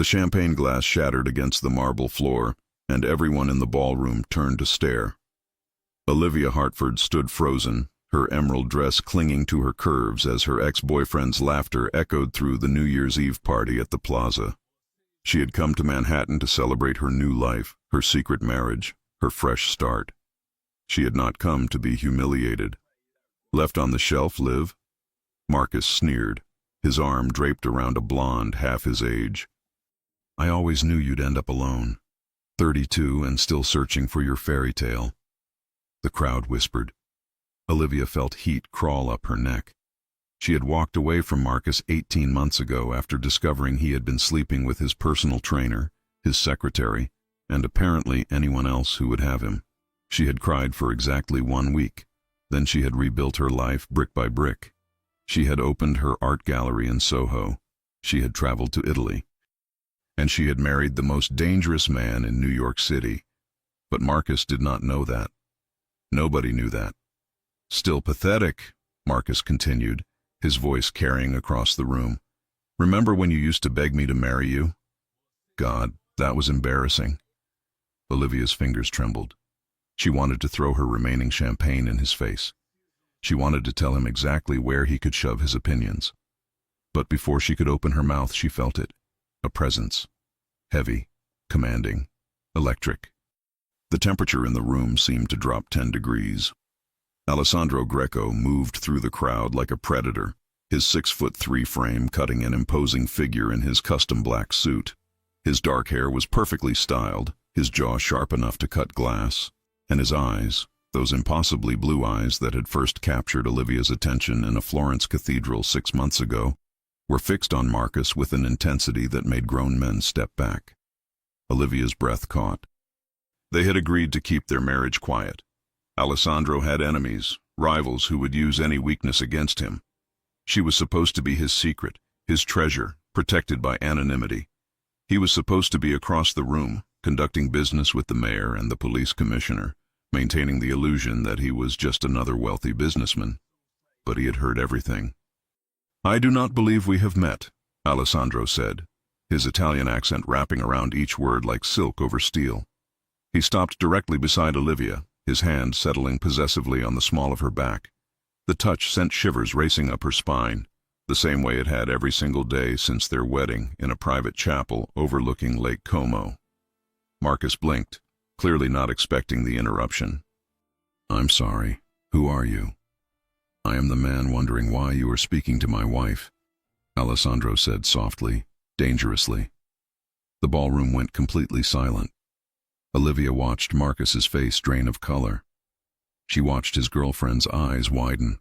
The champagne glass shattered against the marble floor, and everyone in the ballroom turned to stare. Olivia Hartford stood frozen, her emerald dress clinging to her curves as her ex-boyfriend's laughter echoed through the New Year's Eve party at the plaza. She had come to Manhattan to celebrate her new life, her secret marriage, her fresh start. She had not come to be humiliated. Left on the shelf, Liv? Marcus sneered, his arm draped around a blonde half his age. I always knew you'd end up alone, 32 and still searching for your fairy tale. The crowd whispered. Olivia felt heat crawl up her neck. She had walked away from Marcus 18 months ago after discovering he had been sleeping with his personal trainer, his secretary, and apparently anyone else who would have him. She had cried for exactly 1 week. Then she had rebuilt her life brick by brick. She had opened her art gallery in Soho. She had traveled to Italy. And she had married the most dangerous man in New York City. But Marcus did not know that. Nobody knew that. Still pathetic, Marcus continued, his voice carrying across the room. Remember when you used to beg me to marry you? God, that was embarrassing. Olivia's fingers trembled. She wanted to throw her remaining champagne in his face. She wanted to tell him exactly where he could shove his opinions. But before she could open her mouth, she felt it. A presence. Heavy, commanding, electric. The temperature in the room seemed to drop 10 degrees. Alessandro Greco moved through the crowd like a predator, his 6'3" frame cutting an imposing figure in his custom black suit. His dark hair was perfectly styled, his jaw sharp enough to cut glass, and his eyes, those impossibly blue eyes that had first captured Olivia's attention in a Florence cathedral 6 months ago, were fixed on Marcus with an intensity that made grown men step back. Olivia's breath caught. They had agreed to keep their marriage quiet. Alessandro had enemies, rivals who would use any weakness against him. She was supposed to be his secret, his treasure, protected by anonymity. He was supposed to be across the room, conducting business with the mayor and the police commissioner, maintaining the illusion that he was just another wealthy businessman. But he had heard everything. I do not believe we have met, Alessandro said, his Italian accent wrapping around each word like silk over steel. He stopped directly beside Olivia, his hand settling possessively on the small of her back. The touch sent shivers racing up her spine, the same way it had every single day since their wedding in a private chapel overlooking Lake Como. Marcus blinked, clearly not expecting the interruption. I'm sorry. Who are you? I am the man wondering why you are speaking to my wife, Alessandro said softly, dangerously. The ballroom went completely silent. Olivia watched Marcus's face drain of color. She watched his girlfriend's eyes widen.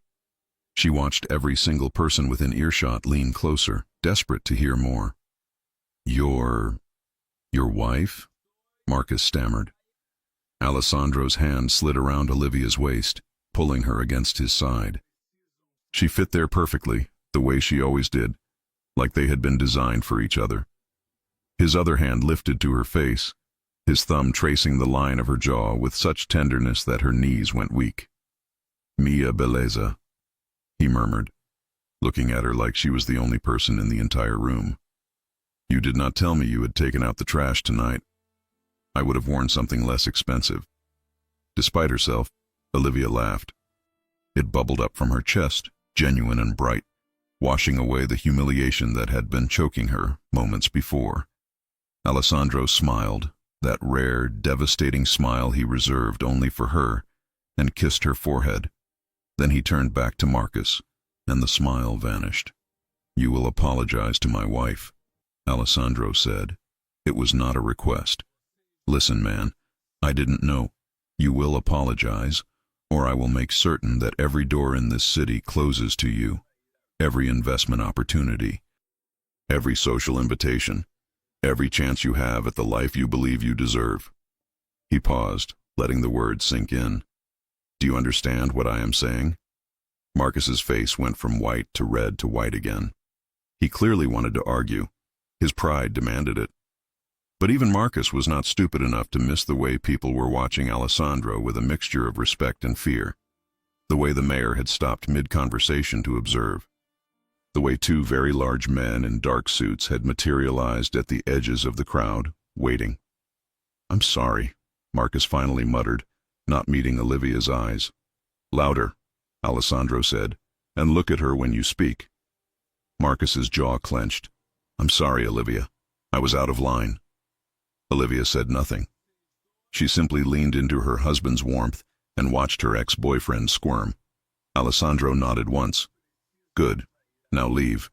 She watched every single person within earshot lean closer, desperate to hear more. Your wife? Marcus stammered. Alessandro's hand slid around Olivia's waist, pulling her against his side. She fit there perfectly, the way she always did, like they had been designed for each other. His other hand lifted to her face, his thumb tracing the line of her jaw with such tenderness that her knees went weak. Mia bellezza, he murmured, looking at her like she was the only person in the entire room. You did not tell me you had taken out the trash tonight. I would have worn something less expensive. Despite herself, Olivia laughed. It bubbled up from her chest, genuine and bright, washing away the humiliation that had been choking her moments before. Alessandro smiled, that rare, devastating smile he reserved only for her, and kissed her forehead. Then he turned back to Marcus, and the smile vanished. You will apologize to my wife, Alessandro said. It was not a request. Listen, man, I didn't know. You will apologize, or I will make certain that every door in this city closes to you, every investment opportunity, every social invitation, every chance you have at the life you believe you deserve. He paused, letting the words sink in. Do you understand what I am saying? Marcus's face went from white to red to white again. He clearly wanted to argue. His pride demanded it. But even Marcus was not stupid enough to miss the way people were watching Alessandro with a mixture of respect and fear, the way the mayor had stopped mid-conversation to observe, the way two very large men in dark suits had materialized at the edges of the crowd, waiting. "I'm sorry," Marcus finally muttered, not meeting Olivia's eyes. "Louder," Alessandro said, "and look at her when you speak." Marcus's jaw clenched. "I'm sorry, Olivia. I was out of line." Olivia said nothing. She simply leaned into her husband's warmth and watched her ex-boyfriend squirm. Alessandro nodded once. "Good. Now leave.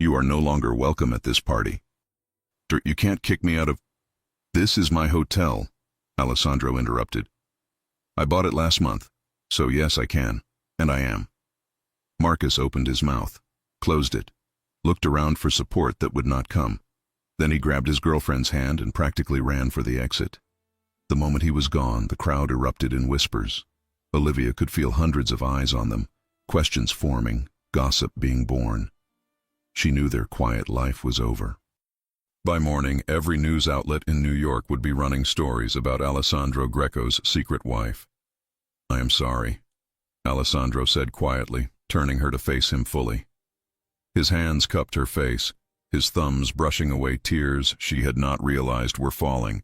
You are no longer welcome at this party." "You can't kick me out of—" "This is my hotel," Alessandro interrupted. "I bought it last month, so yes, I can, and I am." Marcus opened his mouth, closed it, looked around for support that would not come. Then he grabbed his girlfriend's hand and practically ran for the exit. The moment he was gone, the crowd erupted in whispers. Olivia could feel hundreds of eyes on them, questions forming, gossip being born. She knew their quiet life was over. By morning, every news outlet in New York would be running stories about Alessandro Greco's secret wife. "I am sorry," Alessandro said quietly, turning her to face him fully. His hands cupped her face, his thumbs brushing away tears she had not realized were falling.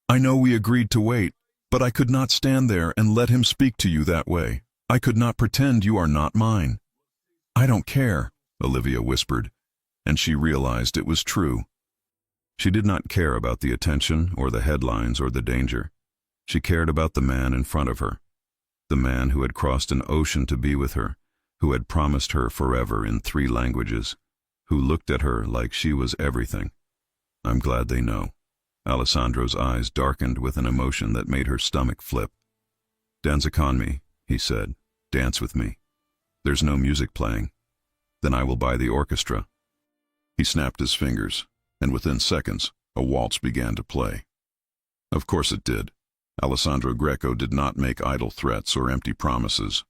"I know we agreed to wait, but I could not stand there and let him speak to you that way. I could not pretend you are not mine." "I don't care," Olivia whispered, and she realized it was true. She did not care about the attention or the headlines or the danger. She cared about the man in front of her, the man who had crossed an ocean to be with her, who had promised her forever in 3 languages, who looked at her like she was everything. "I'm glad they know." Alessandro's eyes darkened with an emotion that made her stomach flip. "Dance con me," he said. "Dance with me. There's no music playing. Then I will buy the orchestra." He snapped his fingers, and within seconds, a waltz began to play. Of course it did. Alessandro Greco did not make idle threats or empty promises.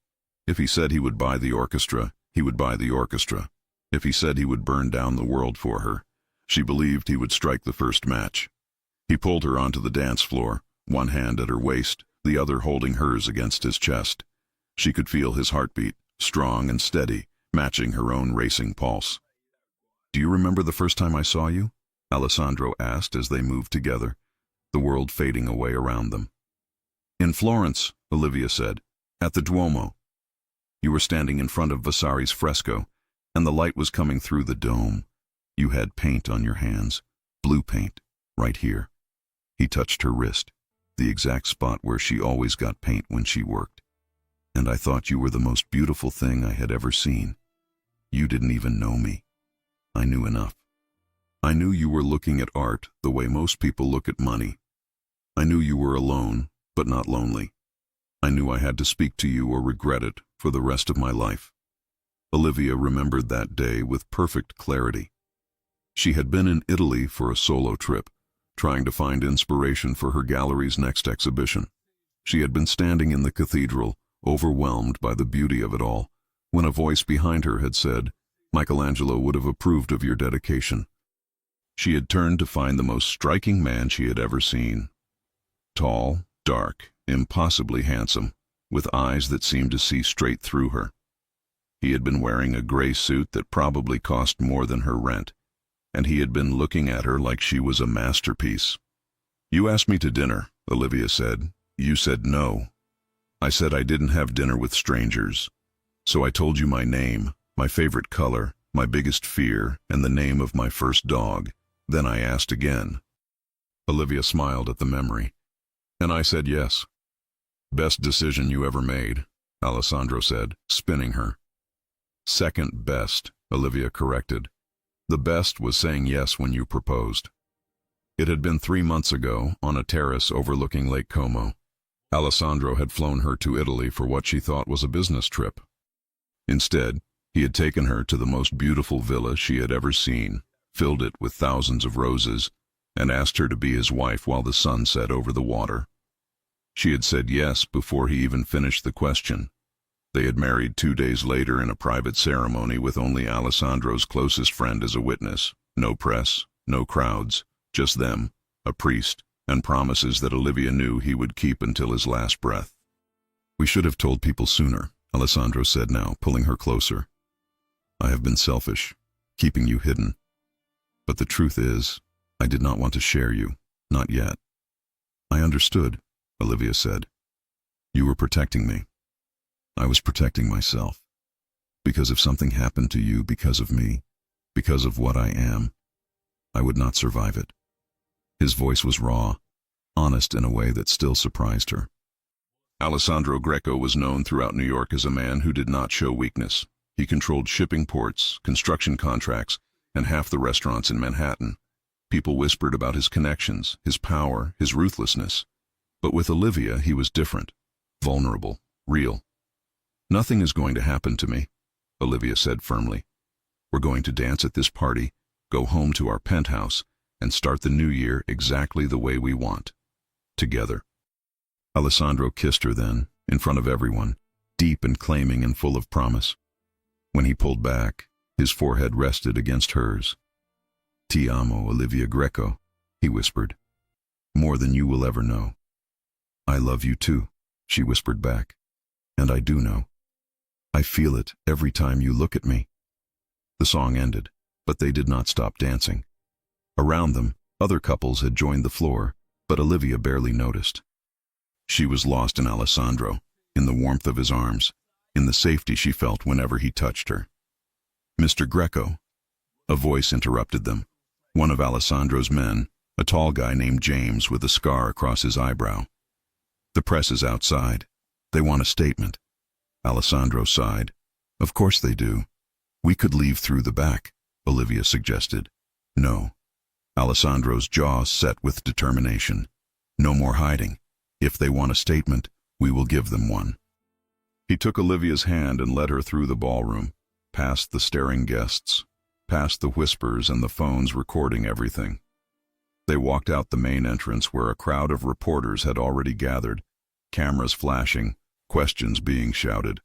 If he said he would buy the orchestra, he would buy the orchestra. If he said he would burn down the world for her, she believed he would strike the first match. He pulled her onto the dance floor, one hand at her waist, the other holding hers against his chest. She could feel his heartbeat, strong and steady, matching her own racing pulse. "Do you remember the first time I saw you?" Alessandro asked as they moved together, the world fading away around them. "In Florence," Olivia said, "at the Duomo. You were standing in front of Vasari's fresco, and the light was coming through the dome. You had paint on your hands, blue paint, right here." He touched her wrist, the exact spot where she always got paint when she worked. "And I thought you were the most beautiful thing I had ever seen. You didn't even know me. I knew enough. I knew you were looking at art the way most people look at money. I knew you were alone, but not lonely. I knew I had to speak to you or regret it for the rest of my life." Olivia remembered that day with perfect clarity. She had been in Italy for a solo trip, trying to find inspiration for her gallery's next exhibition. She had been standing in the cathedral, overwhelmed by the beauty of it all, when a voice behind her had said, "Michelangelo would have approved of your dedication." She had turned to find the most striking man she had ever seen. Tall, dark, impossibly handsome, with eyes that seemed to see straight through her. He had been wearing a gray suit that probably cost more than her rent, and he had been looking at her like she was a masterpiece. "You asked me to dinner," Olivia said. "You said no. I said I didn't have dinner with strangers. So I told you my name, my favorite color, my biggest fear, and the name of my first dog. Then I asked again." Olivia smiled at the memory. "And I said yes." "Best decision you ever made," Alessandro said, spinning her. "Second best," Olivia corrected. "The best was saying yes when you proposed." It had been 3 months ago, on a terrace overlooking Lake Como. Alessandro had flown her to Italy for what she thought was a business trip. Instead, he had taken her to the most beautiful villa she had ever seen, filled it with thousands of roses, and asked her to be his wife while the sun set over the water. She had said yes before he even finished the question. They had married 2 days later in a private ceremony with only Alessandro's closest friend as a witness. No press, no crowds, just them, a priest, and promises that Olivia knew he would keep until his last breath. "We should have told people sooner," Alessandro said now, pulling her closer. I have been selfish, keeping you hidden. But the truth is, I did not want to share you, not yet. I understood, Olivia said. You were protecting me. I was protecting myself. Because if something happened to you because of me, because of what I am, I would not survive it. His voice was raw, honest in a way that still surprised her. Alessandro Greco was known throughout New York as a man who did not show weakness. He controlled shipping ports, construction contracts, and half the restaurants in Manhattan. People whispered about his connections, his power, his ruthlessness. But with Olivia, he was different, vulnerable, real. Nothing is going to happen to me, Olivia said firmly. We're going to dance at this party, go home to our penthouse, and start the new year exactly the way we want. Together. Alessandro kissed her then, in front of everyone, deep and claiming and full of promise. When he pulled back, his forehead rested against hers. Ti amo, Olivia Greco, he whispered. More than you will ever know. I love you too, she whispered back. And I do know. I feel it every time you look at me. The song ended, but they did not stop dancing. Around them, other couples had joined the floor, but Olivia barely noticed. She was lost in Alessandro, in the warmth of his arms, in the safety she felt whenever he touched her. Mr. Greco. A voice interrupted them. One of Alessandro's men, a tall guy named James with a scar across his eyebrow. The press is outside. They want a statement. Alessandro sighed. Of course they do. We could leave through the back, Olivia suggested. No. Alessandro's jaw set with determination. No more hiding. If they want a statement, we will give them one. He took Olivia's hand and led her through the ballroom, past the staring guests, past the whispers and the phones recording everything. They walked out the main entrance where a crowd of reporters had already gathered, cameras flashing, questions being shouted.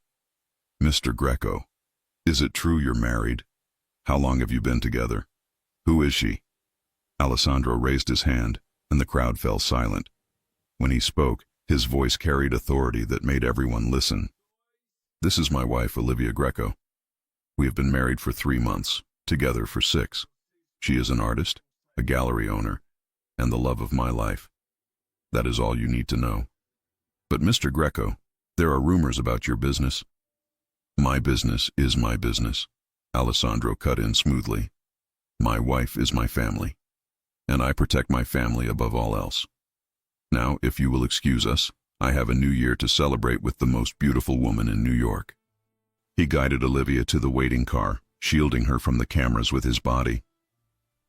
Mr. Greco, is it true you're married? How long have you been together? Who is she? Alessandro raised his hand, and the crowd fell silent. When he spoke, his voice carried authority that made everyone listen. This is my wife, Olivia Greco. We have been married for 3 months, together for 6. She is an artist, a gallery owner, and the love of my life. That is all you need to know. But Mr. Greco, there are rumors about your business. My business is my business, Alessandro cut in smoothly. My wife is my family, and I protect my family above all else. Now, if you will excuse us, I have a new year to celebrate with the most beautiful woman in New York. He guided Olivia to the waiting car, shielding her from the cameras with his body.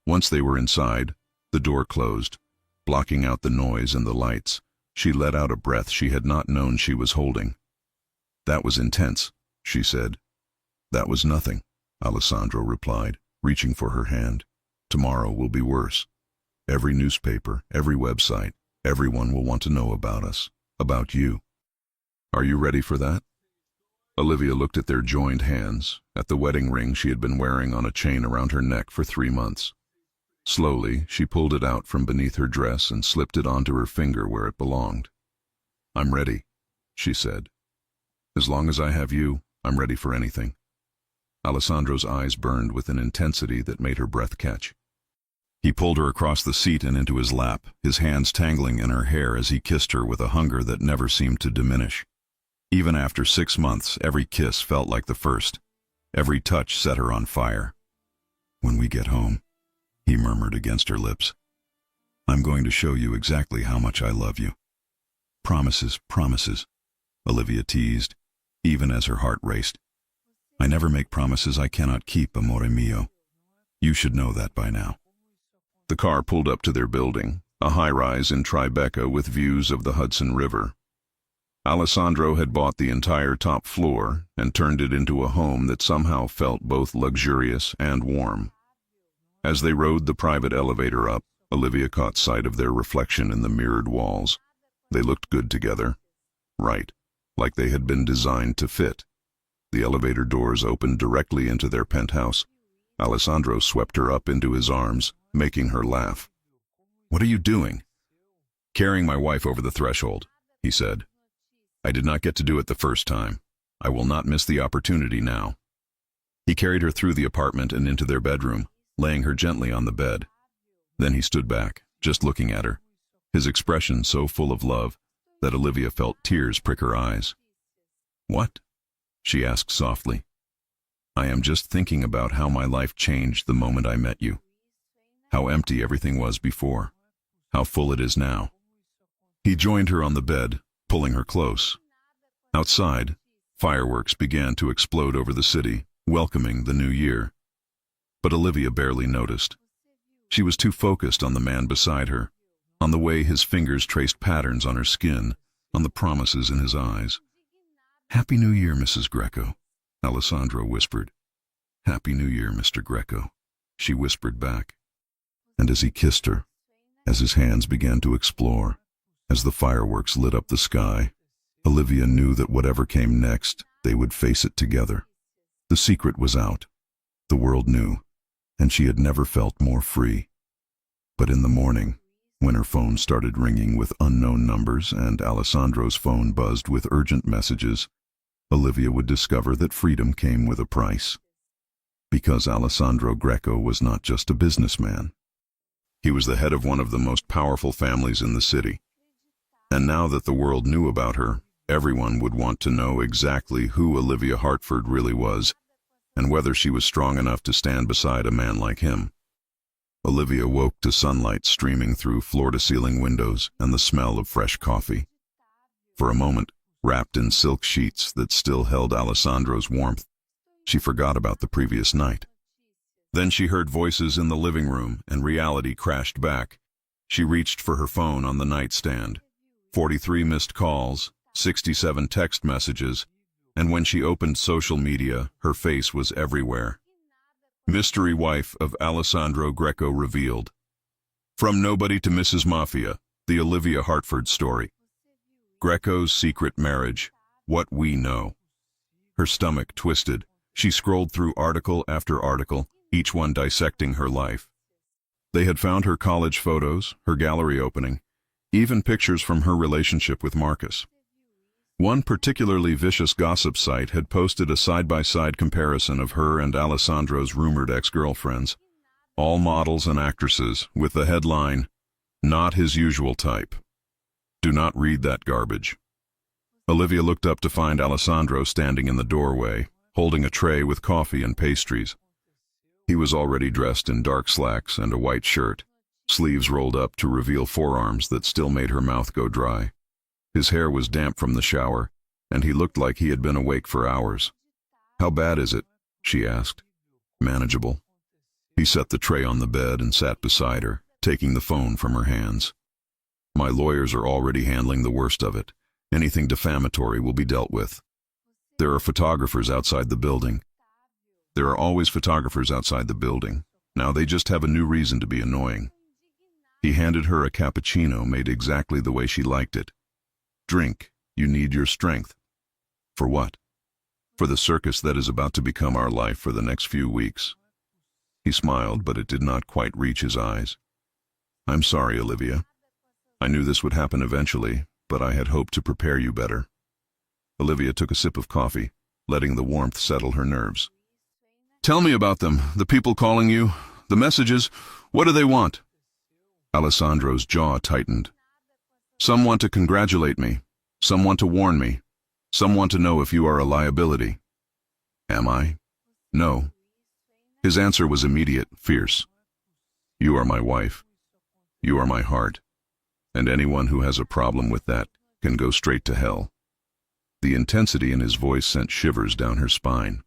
Once they were inside, the door closed, blocking out the noise and the lights. She let out a breath she had not known she was holding. That was intense, she said. That was nothing, Alessandro replied, reaching for her hand. Tomorrow will be worse. Every newspaper, every website, everyone will want to know about us, about you. Are you ready for that? Olivia looked at their joined hands, at the wedding ring she had been wearing on a chain around her neck for 3 months. Slowly, she pulled it out from beneath her dress and slipped it onto her finger where it belonged. I'm ready, she said. As long as I have you, I'm ready for anything. Alessandro's eyes burned with an intensity that made her breath catch. He pulled her across the seat and into his lap, his hands tangling in her hair as he kissed her with a hunger that never seemed to diminish. Even after 6 months, every kiss felt like the first. Every touch set her on fire. When we get home, he murmured against her lips. I'm going to show you exactly how much I love you. Promises, promises, Olivia teased, even as her heart raced. I never make promises I cannot keep, amore mio. You should know that by now. The car pulled up to their building, a high-rise in Tribeca with views of the Hudson River. Alessandro had bought the entire top floor and turned it into a home that somehow felt both luxurious and warm. As they rode the private elevator up, Olivia caught sight of their reflection in the mirrored walls. They looked good together. Right, like they had been designed to fit. The elevator doors opened directly into their penthouse. Alessandro swept her up into his arms, making her laugh. What are you doing? Carrying my wife over the threshold, he said. I did not get to do it the first time. I will not miss the opportunity now. He carried her through the apartment and into their bedroom, laying her gently on the bed. Then he stood back, just looking at her, his expression so full of love that Olivia felt tears prick her eyes. "What?" she asked softly. "I am just thinking about how my life changed the moment I met you. How empty everything was before, how full it is now." He joined her on the bed, pulling her close. Outside, fireworks began to explode over the city, welcoming the new year. But Olivia barely noticed. She was too focused on the man beside her, on the way his fingers traced patterns on her skin, on the promises in his eyes. "Happy New Year, Mrs. Greco," Alessandro whispered. "Happy New Year, Mr. Greco," she whispered back. And as he kissed her, as his hands began to explore, as the fireworks lit up the sky, Olivia knew that whatever came next, they would face it together. The secret was out. The world knew, and she had never felt more free. But in the morning, when her phone started ringing with unknown numbers and Alessandro's phone buzzed with urgent messages, Olivia would discover that freedom came with a price. Because Alessandro Greco was not just a businessman. He was the head of one of the most powerful families in the city. And now that the world knew about her, everyone would want to know exactly who Olivia Hartford really was, and whether she was strong enough to stand beside a man like him. Olivia woke to sunlight streaming through floor-to-ceiling windows and the smell of fresh coffee. For a moment, wrapped in silk sheets that still held Alessandro's warmth, she forgot about the previous night. Then she heard voices in the living room, and reality crashed back. She reached for her phone on the nightstand. 43 missed calls, 67 text messages, and when she opened social media, her face was everywhere. Mystery wife of Alessandro Greco revealed. From nobody to Mrs. Mafia, the Olivia Hartford story. Greco's secret marriage, what we know. Her stomach twisted. She scrolled through article after article, each one dissecting her life. They had found her college photos, her gallery opening, even pictures from her relationship with Marcus. One particularly vicious gossip site had posted a side-by-side comparison of her and Alessandro's rumored ex-girlfriends, all models and actresses, with the headline, "Not his usual type." Do not read that garbage. Olivia looked up to find Alessandro standing in the doorway, holding a tray with coffee and pastries. He was already dressed in dark slacks and a white shirt, sleeves rolled up to reveal forearms that still made her mouth go dry. His hair was damp from the shower, and he looked like he had been awake for hours. "How bad is it?" she asked. "Manageable." He set the tray on the bed and sat beside her, taking the phone from her hands. "My lawyers are already handling the worst of it. Anything defamatory will be dealt with. There are photographers outside the building. There are always photographers outside the building. Now they just have a new reason to be annoying." He handed her a cappuccino made exactly the way she liked it. "Drink, you need your strength." "For what?" "For the circus that is about to become our life for the next few weeks." He smiled, but it did not quite reach his eyes. "I'm sorry, Olivia. I knew this would happen eventually, but I had hoped to prepare you better." Olivia took a sip of coffee, letting the warmth settle her nerves. "Tell me about them, the people calling you, the messages. What do they want?" Alessandro's jaw tightened. "Some want to congratulate me. Some want to warn me. Some want to know if you are a liability." "Am I?" "No." His answer was immediate, fierce. "You are my wife. You are my heart. And anyone who has a problem with that can go straight to hell." The intensity in his voice sent shivers down her spine.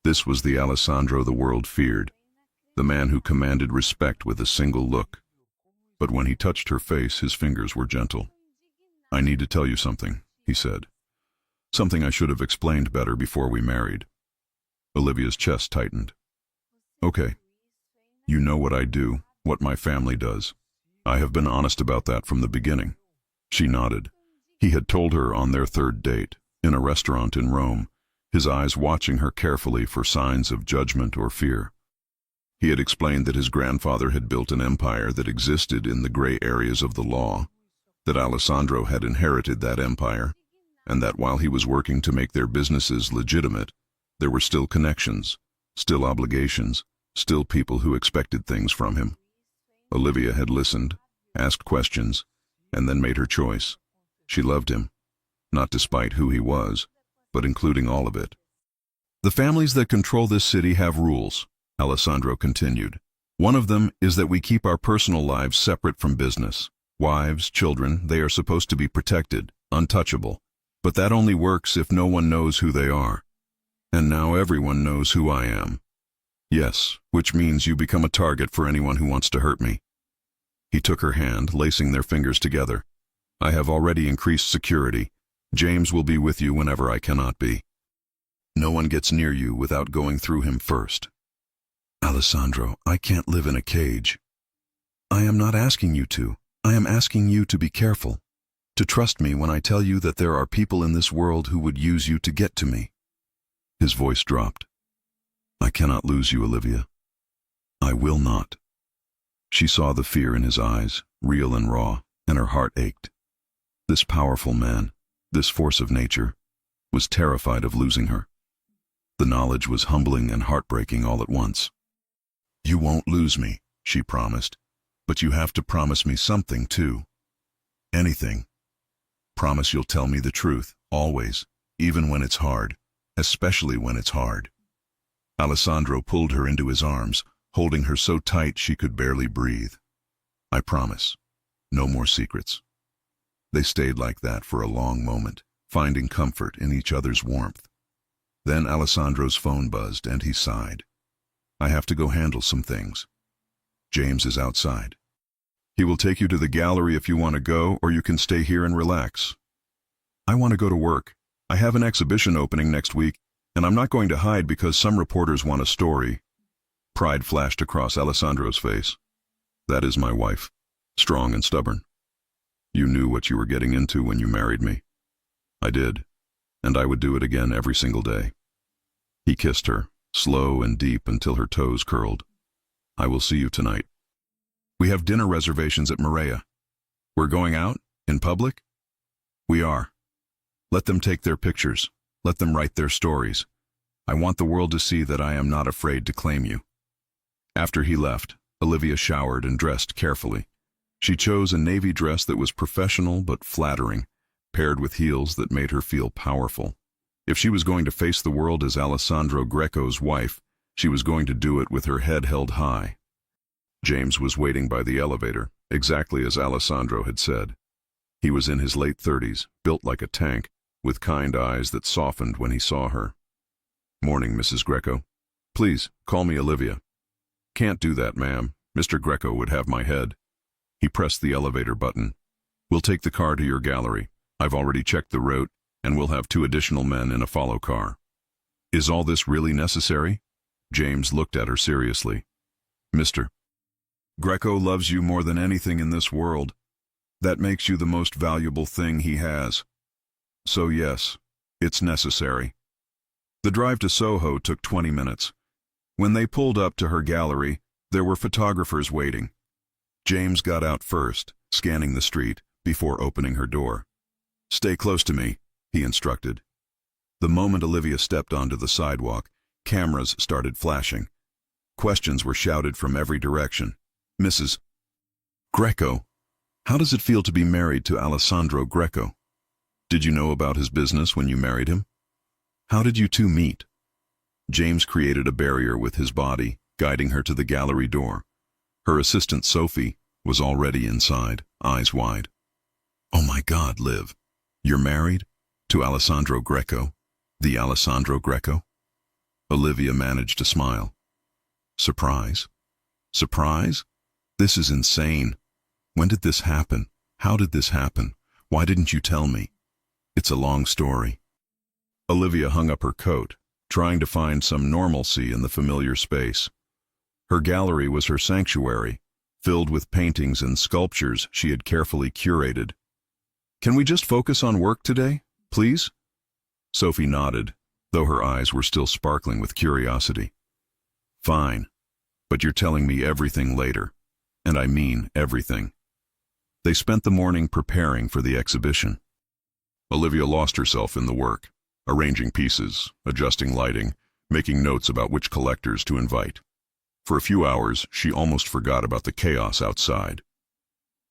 This was the Alessandro the world feared, the man who commanded respect with a single look. But when he touched her face, his fingers were gentle. "I need to tell you something," he said. "Something I should have explained better before we married." Olivia's chest tightened. "Okay. You know what I do, what my family does. I have been honest about that from the beginning." She nodded. He had told her on their third date, in a restaurant in Rome, his eyes watching her carefully for signs of judgment or fear. He had explained that his grandfather had built an empire that existed in the gray areas of the law, that Alessandro had inherited that empire, and that while he was working to make their businesses legitimate, there were still connections, Still obligations, still people who expected things from him. Olivia had listened, asked questions, and then made her choice. She loved him, not despite who he was, but including all of it. The families that control this city have rules, Alessandro continued. One of them is that we keep our personal lives separate from business. Wives, children, they are supposed to be protected, untouchable. But that only works if no one knows who they are. And now everyone knows who I am. Yes, which means you become a target for anyone who wants to hurt me. He took her hand, lacing their fingers together. I have already increased security. James will be with you whenever I cannot be. No one gets near you without going through him first. Alessandro, I can't live in a cage. I am not asking you to. I am asking you to be careful. To trust me when I tell you that there are people in this world who would use you to get to me. His voice dropped. I cannot lose you, Olivia. I will not. She saw the fear in his eyes, real and raw, and her heart ached. This powerful man, this force of nature, was terrified of losing her. The knowledge was humbling and heartbreaking all at once. You won't lose me, she promised, but you have to promise me something too. Anything. Promise you'll tell me the truth, always, even when it's hard, especially when it's hard. Alessandro pulled her into his arms, holding her so tight she could barely breathe. I promise. No more secrets. They stayed like that for a long moment, finding comfort in each other's warmth. Then Alessandro's phone buzzed and he sighed. I have to go handle some things. James is outside. He will take you to the gallery if you want to go, or you can stay here and relax. I want to go to work. I have an exhibition opening next week, and I'm not going to hide because some reporters want a story. Pride flashed across Alessandro's face. That is my wife, strong and stubborn. You knew what you were getting into when you married me. I did, and I would do it again every single day. He kissed her, slow and deep until her toes curled. I will see you tonight. We have dinner reservations at Mafia. We're going out? In public? We are. Let them take their pictures. Let them write their stories. I want the world to see that I am not afraid to claim you. After he left, Olivia showered and dressed carefully. She chose a navy dress that was professional but flattering, paired with heels that made her feel powerful. If she was going to face the world as Alessandro Greco's wife, she was going to do it with her head held high. James was waiting by the elevator, exactly as Alessandro had said. He was in his late 30s, built like a tank, with kind eyes that softened when he saw her. Morning, Mrs. Greco. Please, call me Olivia. Can't do that, ma'am. Mr. Greco would have my head. He pressed the elevator button. We'll take the car to your gallery. I've already checked the route, and we'll have 2 additional men in a follow car. Is all this really necessary? James looked at her seriously. Mr. Greco loves you more than anything in this world. That makes you the most valuable thing he has. So yes, it's necessary. The drive to Soho took 20 minutes. When they pulled up to her gallery, there were photographers waiting. James got out first, scanning the street, before opening her door. Stay close to me, he instructed. The moment Olivia stepped onto the sidewalk, cameras started flashing. Questions were shouted from every direction. Mrs. Greco, how does it feel to be married to Alessandro Greco? Did you know about his business when you married him? How did you two meet? James created a barrier with his body, guiding her to the gallery door. Her assistant, Sophie, was already inside, eyes wide. Oh my God, Liv. You're married? To Alessandro Greco? The Alessandro Greco? Olivia managed to smile. Surprise? Surprise? This is insane. When did this happen? How did this happen? Why didn't you tell me? It's a long story. Olivia hung up her coat, trying to find some normalcy in the familiar space. Her gallery was her sanctuary, filled with paintings and sculptures she had carefully curated. Can we just focus on work today, please? Sophie nodded, though her eyes were still sparkling with curiosity. Fine, but you're telling me everything later, and I mean everything. They spent the morning preparing for the exhibition. Olivia lost herself in the work, arranging pieces, adjusting lighting, making notes about which collectors to invite. For a few hours, she almost forgot about the chaos outside.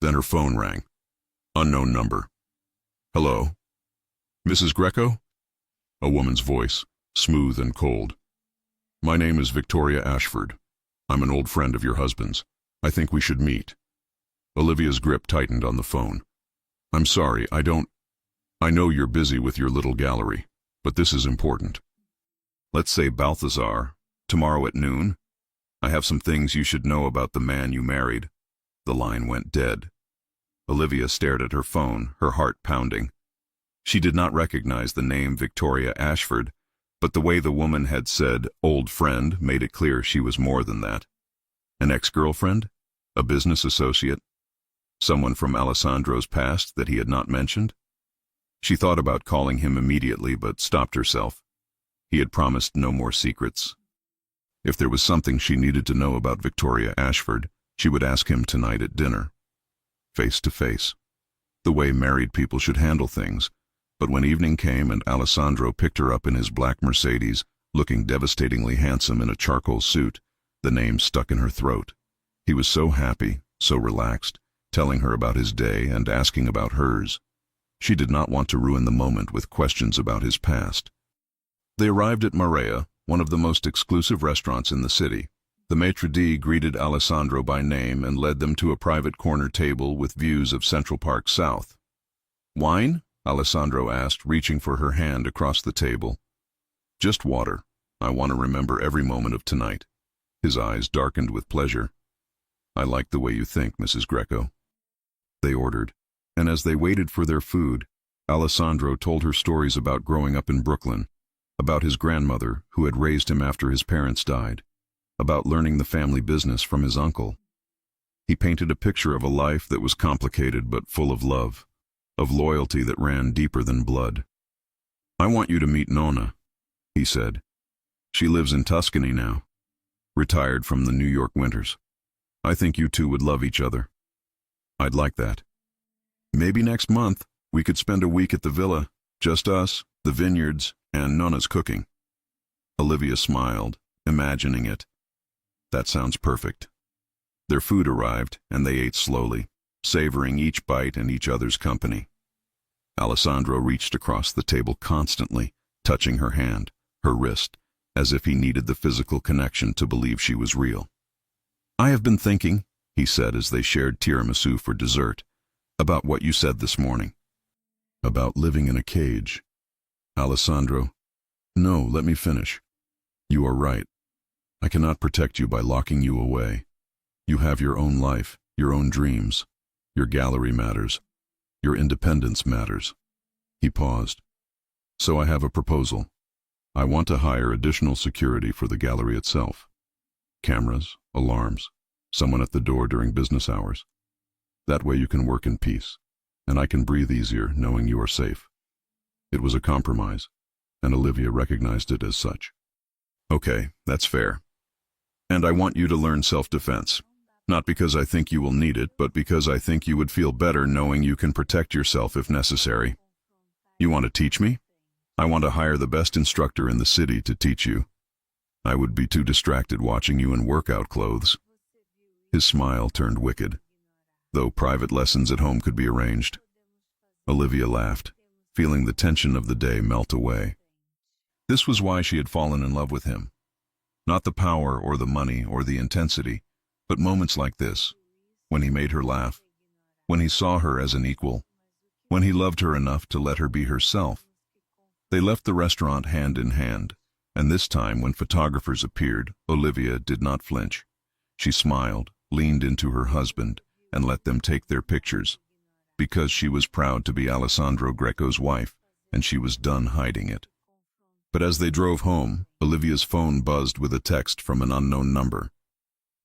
Then her phone rang. Unknown number. Hello? Mrs. Greco? A woman's voice, smooth and cold. My name is Victoria Ashford. I'm an old friend of your husband's. I think we should meet. Olivia's grip tightened on the phone. I'm sorry, I know you're busy with your little gallery, but this is important. Let's say Balthazar, tomorrow at noon. I have some things you should know about the man you married. The line went dead. Olivia stared at her phone, her heart pounding. She did not recognize the name Victoria Ashford, but the way the woman had said old friend made it clear she was more than that. An ex-girlfriend? A business associate? Someone from Alessandro's past that he had not mentioned? She thought about calling him immediately, but stopped herself. He had promised no more secrets. If there was something she needed to know about Victoria Ashford, she would ask him tonight at dinner. Face to face. The way married people should handle things. But when evening came and Alessandro picked her up in his black Mercedes, looking devastatingly handsome in a charcoal suit, the name stuck in her throat. He was so happy, so relaxed, telling her about his day and asking about hers. She did not want to ruin the moment with questions about his past. They arrived at Marea, one of the most exclusive restaurants in the city. The maitre d' greeted Alessandro by name and led them to a private corner table with views of Central Park South. Wine? Alessandro asked, reaching for her hand across the table. Just water. I want to remember every moment of tonight. His eyes darkened with pleasure. I like the way you think, Mrs. Greco. They ordered, and as they waited for their food, Alessandro told her stories about growing up in Brooklyn, about his grandmother who had raised him after his parents died, about learning the family business from his uncle. He painted a picture of a life that was complicated but full of love, of loyalty that ran deeper than blood. I want you to meet Nonna, he said. She lives in Tuscany now, retired from the New York winters. I think you two would love each other. I'd like that. Maybe next month we could spend a week at the villa, just us, the vineyards, and Nonna's cooking. Olivia smiled, imagining it. That sounds perfect. Their food arrived, and they ate slowly, savoring each bite and each other's company. Alessandro reached across the table constantly, touching her hand, her wrist, as if he needed the physical connection to believe she was real. I have been thinking, he said as they shared tiramisu for dessert, about what you said this morning. About living in a cage. Alessandro, no, let me finish. You are right. I cannot protect you by locking you away. You have your own life, your own dreams. Your gallery matters. Your independence matters. He paused. So I have a proposal. I want to hire additional security for the gallery itself. Cameras, alarms, someone at the door during business hours. That way you can work in peace, and I can breathe easier knowing you are safe. It was a compromise, and Olivia recognized it as such. Okay, that's fair. And I want you to learn self-defense. Not because I think you will need it, but because I think you would feel better knowing you can protect yourself if necessary. You want to teach me? I want to hire the best instructor in the city to teach you. I would be too distracted watching you in workout clothes. His smile turned wicked, though private lessons at home could be arranged. Olivia laughed, feeling the tension of the day melt away. This was why she had fallen in love with him. Not the power or the money or the intensity, but moments like this, when he made her laugh, when he saw her as an equal, when he loved her enough to let her be herself. They left the restaurant hand in hand, and this time when photographers appeared, Olivia did not flinch. She smiled, leaned into her husband, and let them take their pictures, because she was proud to be Alessandro Greco's wife, and she was done hiding it. But as they drove home, Olivia's phone buzzed with a text from an unknown number.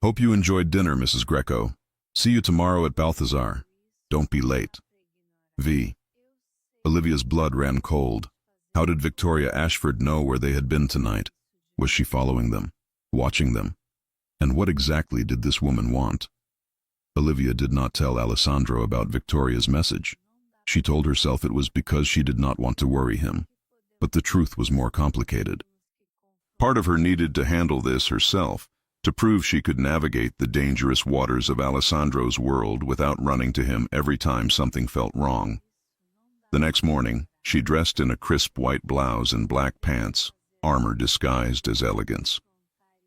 Hope you enjoyed dinner, Mrs. Greco. See you tomorrow at Balthazar. Don't be late. V. Olivia's blood ran cold. How did Victoria Ashford know where they had been tonight? Was she following them, watching them? And what exactly did this woman want? Olivia did not tell Alessandro about Victoria's message. She told herself it was because she did not want to worry him. But the truth was more complicated. Part of her needed to handle this herself, to prove she could navigate the dangerous waters of Alessandro's world without running to him every time something felt wrong. The next morning, she dressed in a crisp white blouse and black pants, armor disguised as elegance.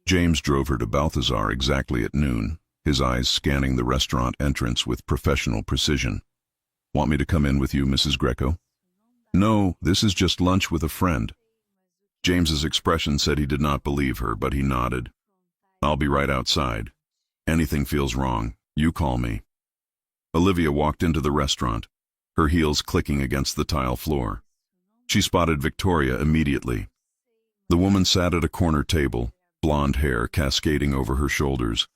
James drove her to Balthazar exactly at noon, his eyes scanning the restaurant entrance with professional precision. "Want me to come in with you, Mrs. Greco?" "No, this is just lunch with a friend." James's expression said he did not believe her, but he nodded. "I'll be right outside. Anything feels wrong, you call me." Olivia walked into the restaurant, her heels clicking against the tile floor. She spotted Victoria immediately. The woman sat at a corner table, blonde hair cascading over her shoulders,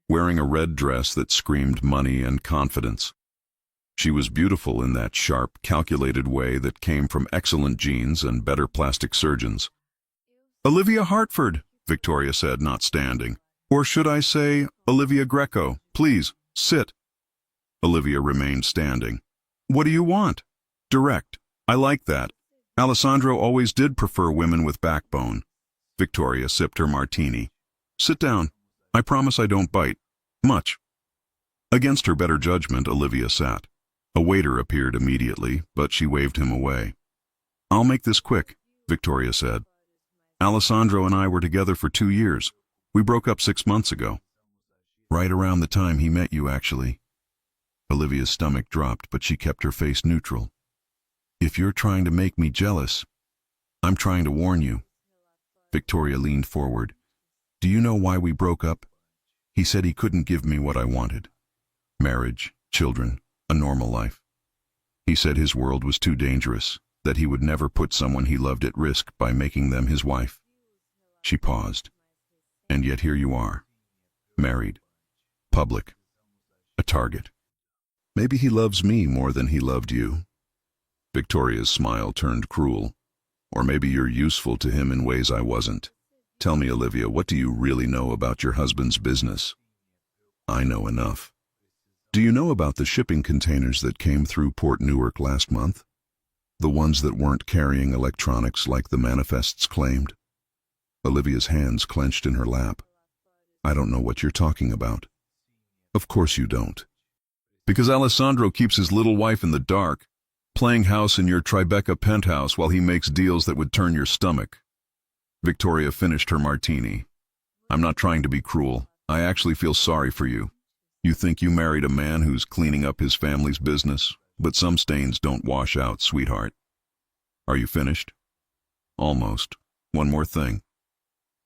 wearing a red dress that screamed money and confidence. She was beautiful in that sharp, calculated way that came from excellent genes and better plastic surgeons. "Olivia Hartford," Victoria said, not standing. "Or should I say, Olivia Greco? Please, sit." Olivia remained standing. "What do you want?" "Direct. I like that. Alessandro always did prefer women with backbone." Victoria sipped her martini. "Sit down. I promise I don't bite. Much." Against her better judgment, Olivia sat. A waiter appeared immediately, but she waved him away. "I'll make this quick," Victoria said. "Alessandro and I were together for 2 years. We broke up 6 months ago. Right around the time he met you, actually." Olivia's stomach dropped, but she kept her face neutral. "If you're trying to make me jealous, I'm trying to warn you." Victoria leaned forward. "Do you know why we broke up? He said he couldn't give me what I wanted. Marriage, children, a normal life. He said his world was too dangerous, that he would never put someone he loved at risk by making them his wife." She paused. "And yet here you are, married, public, a target. Maybe he loves me more than he loved you." Victoria's smile turned cruel. "Or maybe you're useful to him in ways I wasn't. Tell me, Olivia, what do you really know about your husband's business?" "I know enough." "Do you know about the shipping containers that came through Port Newark last month? The ones that weren't carrying electronics like the manifests claimed?" Olivia's hands clenched in her lap. "I don't know what you're talking about." "Of course you don't. Because Alessandro keeps his little wife in the dark, playing house in your Tribeca penthouse while he makes deals that would turn your stomach." Victoria finished her martini. "I'm not trying to be cruel. I actually feel sorry for you. You think you married a man who's cleaning up his family's business, but some stains don't wash out, sweetheart." "Are you finished?" "Almost. One more thing."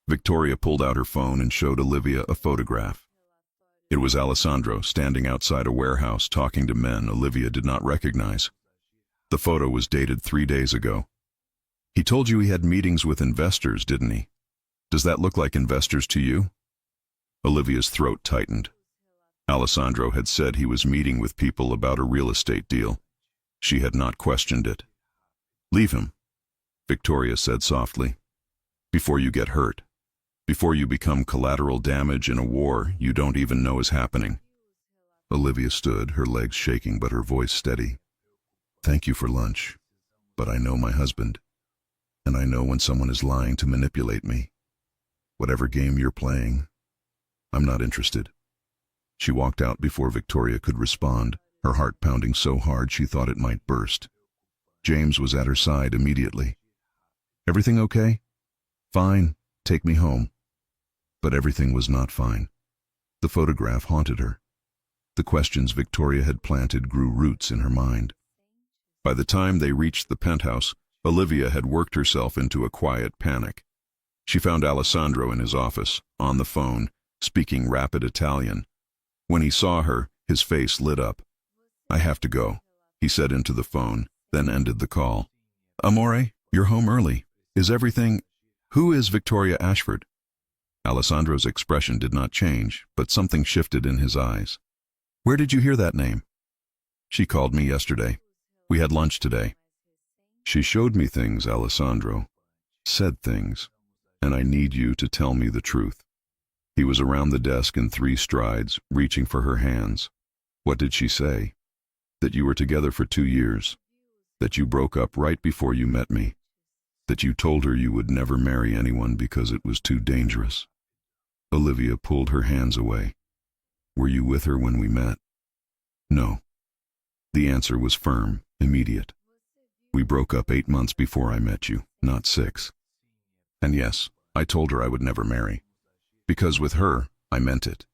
Victoria pulled out her phone and showed Olivia a photograph. It was Alessandro standing outside a warehouse talking to men Olivia did not recognize. The photo was dated 3 days ago. "He told you he had meetings with investors, didn't he? Does that look like investors to you?" Olivia's throat tightened. Alessandro had said he was meeting with people about a real estate deal. She had not questioned it. "Leave him," Victoria said softly, "before you get hurt. Before you become collateral damage in a war you don't even know is happening." Olivia stood, her legs shaking but her voice steady. "Thank you for lunch, but I know my husband, and I know when someone is lying to manipulate me. Whatever game you're playing, I'm not interested." She walked out before Victoria could respond, her heart pounding so hard she thought it might burst. James was at her side immediately. "Everything okay?" "Fine, take me home." But everything was not fine. The photograph haunted her. The questions Victoria had planted grew roots in her mind. By the time they reached the penthouse, Olivia had worked herself into a quiet panic. She found Alessandro in his office, on the phone, speaking rapid Italian. When he saw her, his face lit up. "I have to go," he said into the phone, then ended the call. "Amore, you're home early. Is everything—" "Who is Victoria Ashford?" Alessandro's expression did not change, but something shifted in his eyes. "Where did you hear that name?" "She called me yesterday. We had lunch today. She showed me things, Alessandro. Said things. And I need you to tell me the truth." He was around the desk in 3 strides, reaching for her hands. "What did she say?" "That you were together for 2 years. That you broke up right before you met me." That you told her you would never marry anyone because it was too dangerous. Olivia pulled her hands away. Were you with her when we met? No. The answer was firm, immediate. We broke up 8 months before I met you, not 6. And yes, I told her I would never marry. Because with her, I meant it.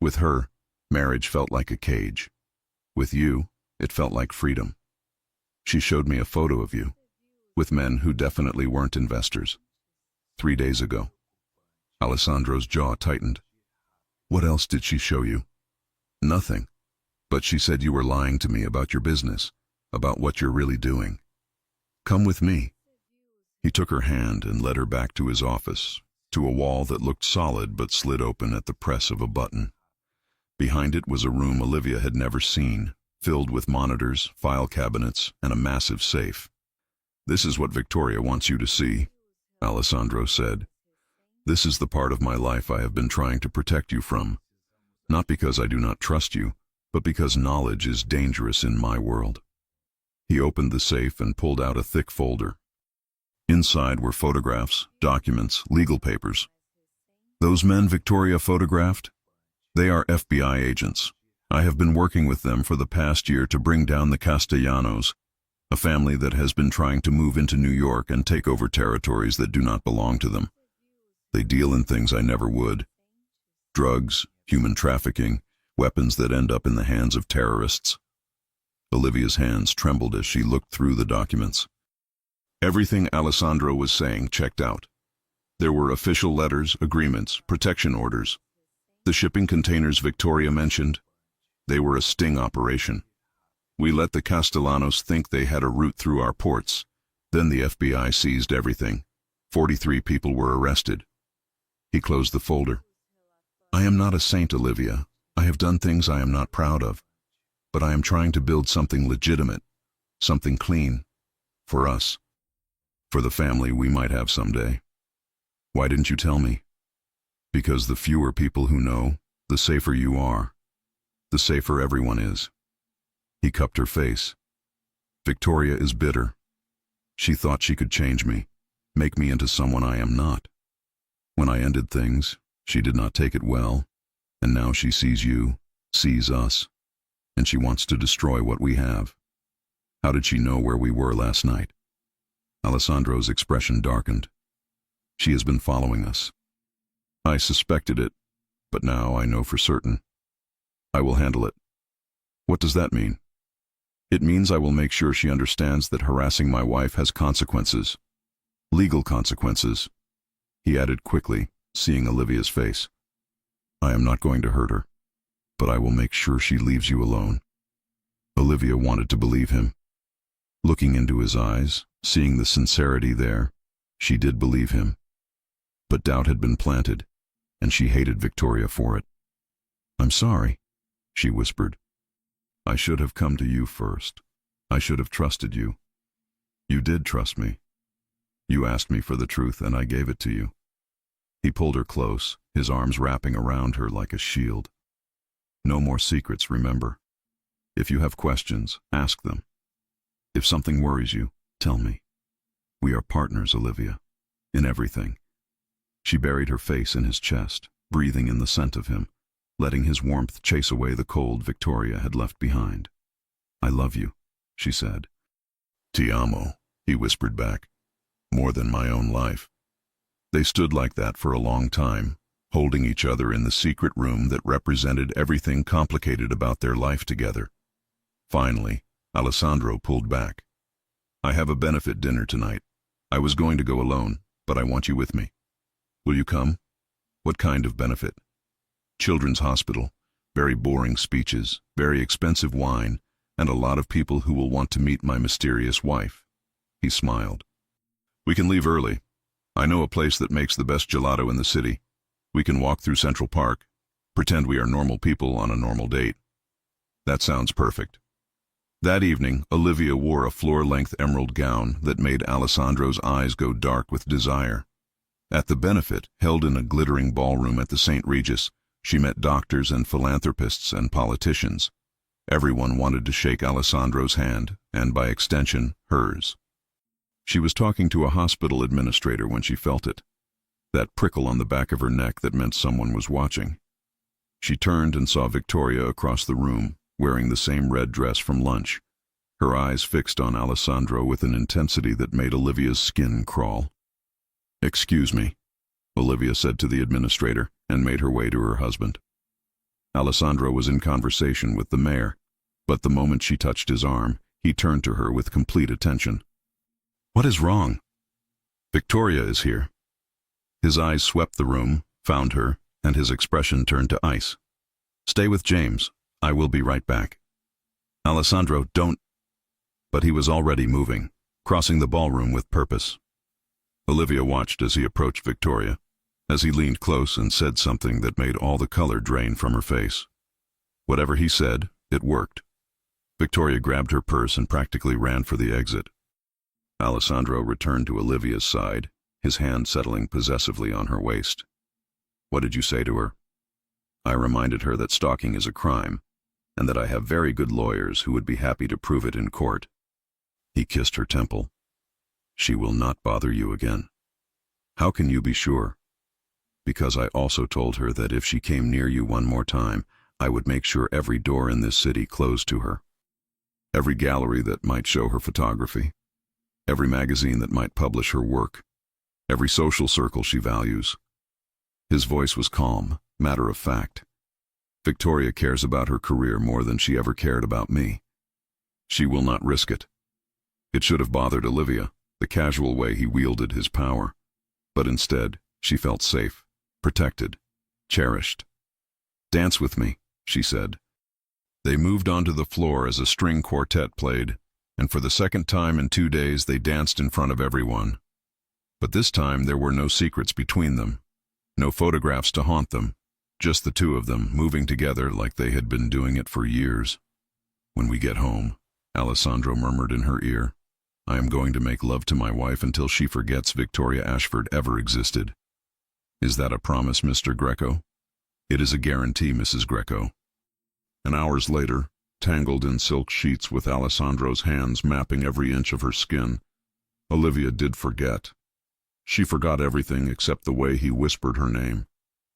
With her, marriage felt like a cage. With you, it felt like freedom. She showed me a photo of you, with men who definitely weren't investors. 3 days ago. Alessandro's jaw tightened. What else did she show you? Nothing. But she said you were lying to me about your business, about what you're really doing. Come with me. He took her hand and led her back to his office, to a wall that looked solid but slid open at the press of a button. Behind it was a room Olivia had never seen, filled with monitors, file cabinets, and a massive safe. This is what Victoria wants you to see, Alessandro said. This is the part of my life I have been trying to protect you from. Not because I do not trust you, but because knowledge is dangerous in my world. He opened the safe and pulled out a thick folder. Inside were photographs, documents, legal papers. Those men Victoria photographed? They are FBI agents. I have been working with them for the past year to bring down the Castellanos, a family that has been trying to move into New York and take over territories that do not belong to them. They deal in things I never would. Drugs, human trafficking, weapons that end up in the hands of terrorists. Olivia's hands trembled as she looked through the documents. Everything Alessandro was saying checked out. There were official letters, agreements, protection orders. The shipping containers Victoria mentioned, they were a sting operation. We let the Castellanos think they had a route through our ports. Then the FBI seized everything. 43 people were arrested. He closed the folder. I am not a saint, Olivia. I have done things I am not proud of. But I am trying to build something legitimate, something clean, for us, for the family we might have someday. Why didn't you tell me? Because the fewer people who know, the safer you are, the safer everyone is. He cupped her face. Victoria is bitter. She thought she could change me, make me into someone I am not. When I ended things, she did not take it well, and now she sees you, sees us, and she wants to destroy what we have. How did she know where we were last night? Alessandro's expression darkened. She has been following us. I suspected it, but now I know for certain. I will handle it. What does that mean? It means I will make sure she understands that harassing my wife has consequences. Legal consequences. He added quickly, seeing Olivia's face. I am not going to hurt her, but I will make sure she leaves you alone. Olivia wanted to believe him. Looking into his eyes, seeing the sincerity there, she did believe him. But doubt had been planted, and she hated Victoria for it. I'm sorry, she whispered. I should have come to you first. I should have trusted you. You did trust me. You asked me for the truth, and I gave it to you. He pulled her close, his arms wrapping around her like a shield. No more secrets, remember. If you have questions, ask them. If something worries you, tell me. We are partners, Olivia, in everything. She buried her face in his chest, breathing in the scent of him, letting his warmth chase away the cold Victoria had left behind. I love you, she said. Ti amo, he whispered back. More than my own life. They stood like that for a long time, holding each other in the secret room that represented everything complicated about their life together. Finally, Alessandro pulled back. I have a benefit dinner tonight. I was going to go alone, but I want you with me. Will you come? What kind of benefit? Children's hospital, very boring speeches, very expensive wine, and a lot of people who will want to meet my mysterious wife. He smiled. We can leave early. I know a place that makes the best gelato in the city. We can walk through Central Park, pretend we are normal people on a normal date. That sounds perfect. That evening, Olivia wore a floor-length emerald gown that made Alessandro's eyes go dark with desire. At the benefit, held in a glittering ballroom at the St. Regis, she met doctors and philanthropists and politicians. Everyone wanted to shake Alessandro's hand, and by extension, hers. She was talking to a hospital administrator when she felt it, that prickle on the back of her neck that meant someone was watching. She turned and saw Victoria across the room, wearing the same red dress from lunch, her eyes fixed on Alessandro with an intensity that made Olivia's skin crawl. "Excuse me," Olivia said to the administrator, and made her way to her husband. Alessandro was in conversation with the mayor, but the moment she touched his arm, he turned to her with complete attention. "What is wrong?" "Victoria is here." His eyes swept the room, found her, and his expression turned to ice. "Stay with James. I will be right back." "Alessandro, don't—" But he was already moving, crossing the ballroom with purpose. Olivia watched as he approached Victoria, as he leaned close and said something that made all the color drain from her face. Whatever he said, it worked. Victoria grabbed her purse and practically ran for the exit. Alessandro returned to Olivia's side, his hand settling possessively on her waist. "What did you say to her?" "I reminded her that stalking is a crime, and that I have very good lawyers who would be happy to prove it in court." He kissed her temple. "She will not bother you again." "How can you be sure?" "Because I also told her that if she came near you one more time, I would make sure every door in this city closed to her. Every gallery that might show her photography, every magazine that might publish her work, every social circle she values." His voice was calm, matter of fact. "Victoria cares about her career more than she ever cared about me. She will not risk it." It should have bothered Olivia, the casual way he wielded his power. But instead, she felt safe, protected, cherished. "Dance with me," she said. They moved onto the floor as a string quartet played, and for the second time in 2 days they danced in front of everyone. But this time there were no secrets between them, no photographs to haunt them, just the two of them moving together like they had been doing it for years. "When we get home," Alessandro murmured in her ear, "I am going to make love to my wife until she forgets Victoria Ashford ever existed." "Is that a promise, Mr. Greco?" "It is a guarantee, Mrs. Greco." And hours later, tangled in silk sheets with Alessandro's hands mapping every inch of her skin, Olivia did forget. She forgot everything except the way he whispered her name,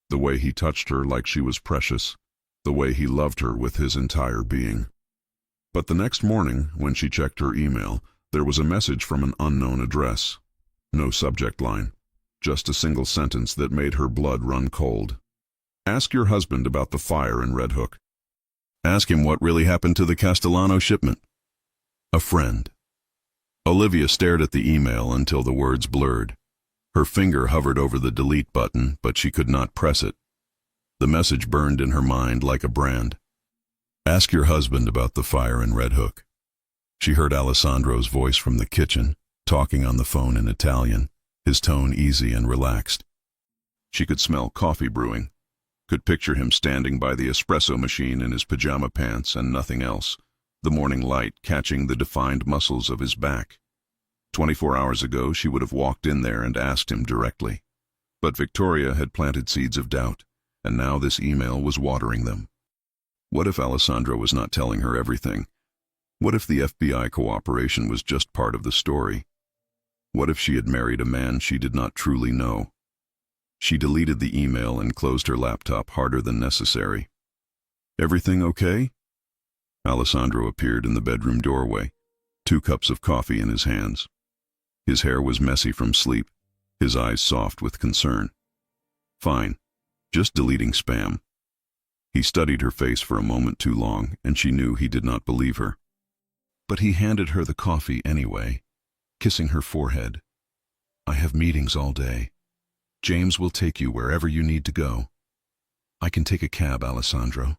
the way he touched her like she was precious, the way he loved her with his entire being. But the next morning, when she checked her email, there was a message from an unknown address. No subject line, just a single sentence that made her blood run cold. "Ask your husband about the fire in Red Hook. Ask him what really happened to the Castellano shipment. A friend." Olivia stared at the email until the words blurred. Her finger hovered over the delete button, but she could not press it. The message burned in her mind like a brand. "Ask your husband about the fire in Red Hook." She heard Alessandro's voice from the kitchen, talking on the phone in Italian, his tone easy and relaxed. She could smell coffee brewing, could picture him standing by the espresso machine in his pajama pants and nothing else, the morning light catching the defined muscles of his back. 24 hours ago she would have walked in there and asked him directly. But Victoria had planted seeds of doubt, and now this email was watering them. What if Alessandro was not telling her everything? What if the FBI cooperation was just part of the story? What if she had married a man she did not truly know? She deleted the email and closed her laptop harder than necessary. "Everything okay?" Alessandro appeared in the bedroom doorway, 2 cups of coffee in his hands. His hair was messy from sleep, his eyes soft with concern. "Fine. Just deleting spam." He studied her face for a moment too long, and she knew he did not believe her. But he handed her the coffee anyway, kissing her forehead. "I have meetings all day. James will take you wherever you need to go." "I can take a cab, Alessandro.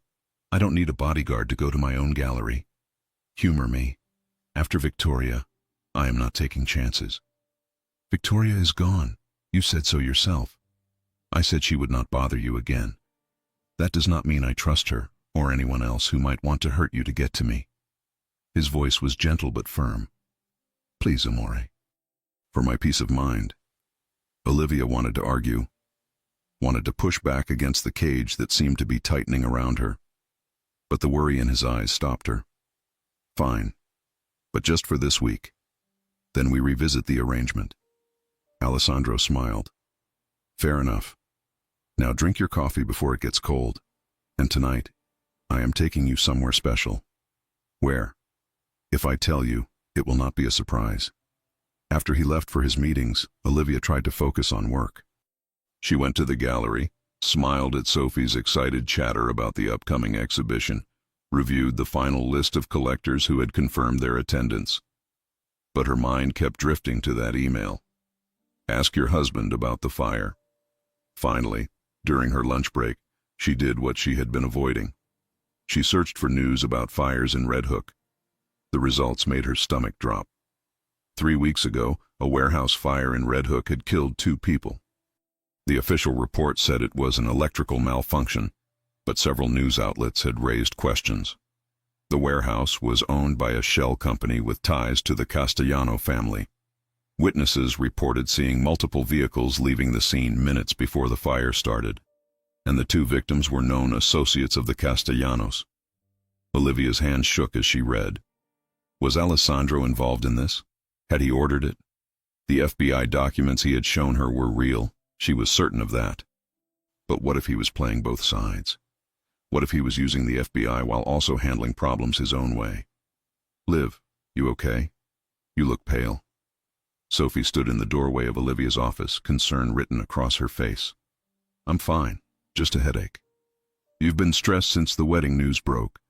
I don't need a bodyguard to go to my own gallery. Humor me. After Victoria, I am not taking chances." "Victoria is gone. You said so yourself." "I said she would not bother you again. That does not mean I trust her, or anyone else who might want to hurt you to get to me." His voice was gentle but firm. "Please, amore." "For my peace of mind." Olivia wanted to argue, wanted to push back against the cage that seemed to be tightening around her. But the worry in his eyes stopped her. "Fine. But just for this week." Then we revisit the arrangement." Alessandro smiled. "Fair enough. Now drink your coffee before it gets cold. And tonight, I am taking you somewhere special." "Where?" "If I tell you, it will not be a surprise." After he left for his meetings, Olivia tried to focus on work. She went to the gallery, smiled at Sophie's excited chatter about the upcoming exhibition, reviewed the final list of collectors who had confirmed their attendance. But her mind kept drifting to that email. "Ask your husband about the fire." Finally, during her lunch break, she did what she had been avoiding. She searched for news about fires in Red Hook. The results made her stomach drop. 3 weeks ago, a warehouse fire in Red Hook had killed 2 people. The official report said it was an electrical malfunction, but several news outlets had raised questions. The warehouse was owned by a shell company with ties to the Castellano family. Witnesses reported seeing multiple vehicles leaving the scene minutes before the fire started, and the 2 victims were known associates of the Castellanos. Olivia's hand shook as she read. Was Alessandro involved in this? Had he ordered it? The FBI documents he had shown her were real. She was certain of that. But what if he was playing both sides? What if he was using the FBI while also handling problems his own way? "Liv, you okay? You look pale." Sophie stood in the doorway of Olivia's office, concern written across her face. "I'm fine, just a headache." "You've been stressed since the wedding news broke.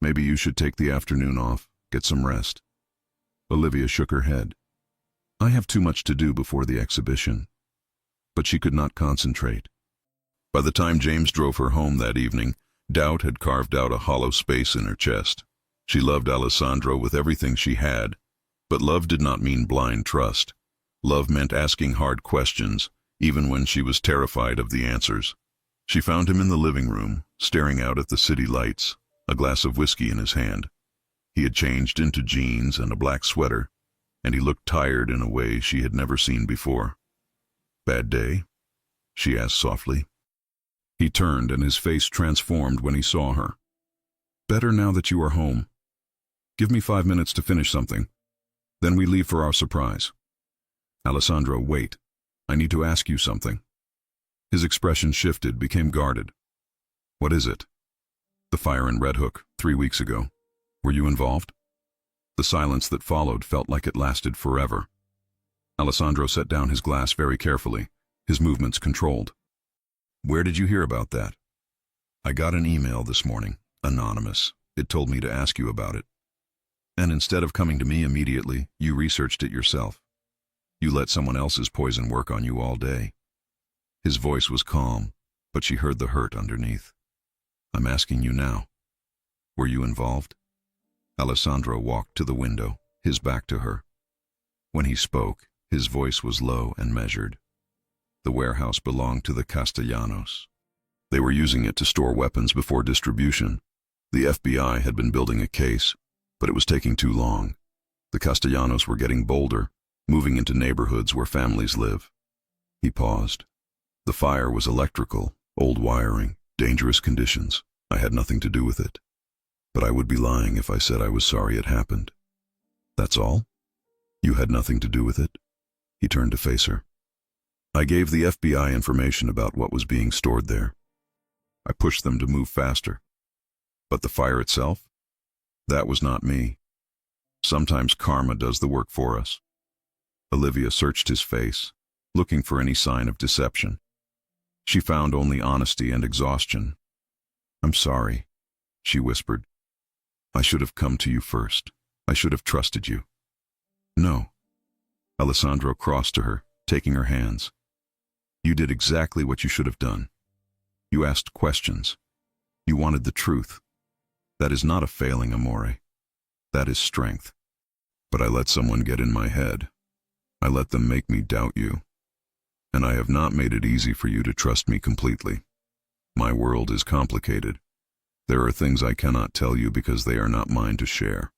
Maybe you should take the afternoon off, get some rest." Olivia shook her head. "I have too much to do before the exhibition." But she could not concentrate. By the time James drove her home that evening, doubt had carved out a hollow space in her chest. She loved Alessandro with everything she had, but love did not mean blind trust. Love meant asking hard questions, even when she was terrified of the answers. She found him in the living room, staring out at the city lights, a glass of whiskey in his hand. He had changed into jeans and a black sweater, and he looked tired in a way she had never seen before. "Bad day?" she asked softly. He turned and his face transformed when he saw her. "Better now that you are home. Give me 5 minutes to finish something. Then we leave for our surprise." "Alessandro, wait. I need to ask you something." His expression shifted, became guarded. "What is it?" "The fire in Red Hook, 3 weeks ago. Were you involved?" The silence that followed felt like it lasted forever. Alessandro set down his glass very carefully, his movements controlled. "Where did you hear about that?" "I got an email this morning, anonymous. It told me to ask you about it. And instead of coming to me immediately, you researched it yourself. You let someone else's poison work on you all day." His voice was calm, but she heard the hurt underneath. "I'm asking you now. Were you involved?" Alessandro walked to the window, his back to her. When he spoke, his voice was low and measured. The warehouse belonged to the Castellanos. They were using it to store weapons before distribution. The FBI had been building a case, but it was taking too long. The Castellanos were getting bolder, moving into neighborhoods where families live. He paused. "The fire was electrical, old wiring, dangerous conditions. I had nothing to do with it. But I would be lying if I said I was sorry it happened." "That's all? You had nothing to do with it?" He turned to face her. "I gave the FBI information about what was being stored there. I pushed them to move faster. But the fire itself? That was not me. Sometimes karma does the work for us." Olivia searched his face, looking for any sign of deception. She found only honesty and exhaustion. "I'm sorry," she whispered. "I should have come to you first. I should have trusted you." "No." Alessandro crossed to her, taking her hands. "You did exactly what you should have done. You asked questions. You wanted the truth. That is not a failing, amore. That is strength. But I let someone get in my head. I let them make me doubt you. And I have not made it easy for you to trust me completely. My world is complicated. There are things I cannot tell you because they are not mine to share.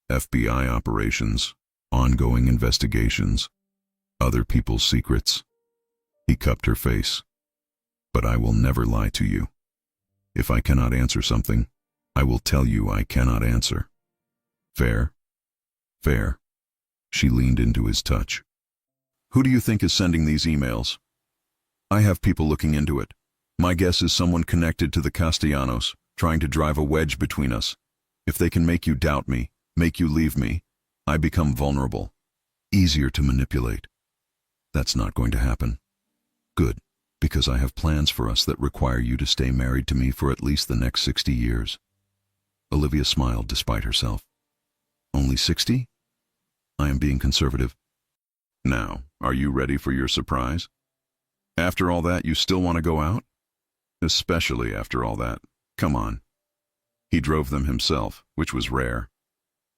FBI operations, ongoing investigations, other people's secrets." He cupped her face. "But I will never lie to you. If I cannot answer something, I will tell you I cannot answer. Fair?" "Fair." She leaned into his touch. Who do you think is sending these emails? I have people looking into it. My guess is someone connected to the Castellanos, trying to drive a wedge between us. If they can make you doubt me, make you leave me, I become vulnerable. Easier to manipulate. That's not going to happen. Good, because I have plans for us that require you to stay married to me for at least the next 60 years. Olivia smiled despite herself. Only 60? I am being conservative. Now, are you ready for your surprise? After all that, you still want to go out? Especially after all that. Come on. He drove them himself, which was rare.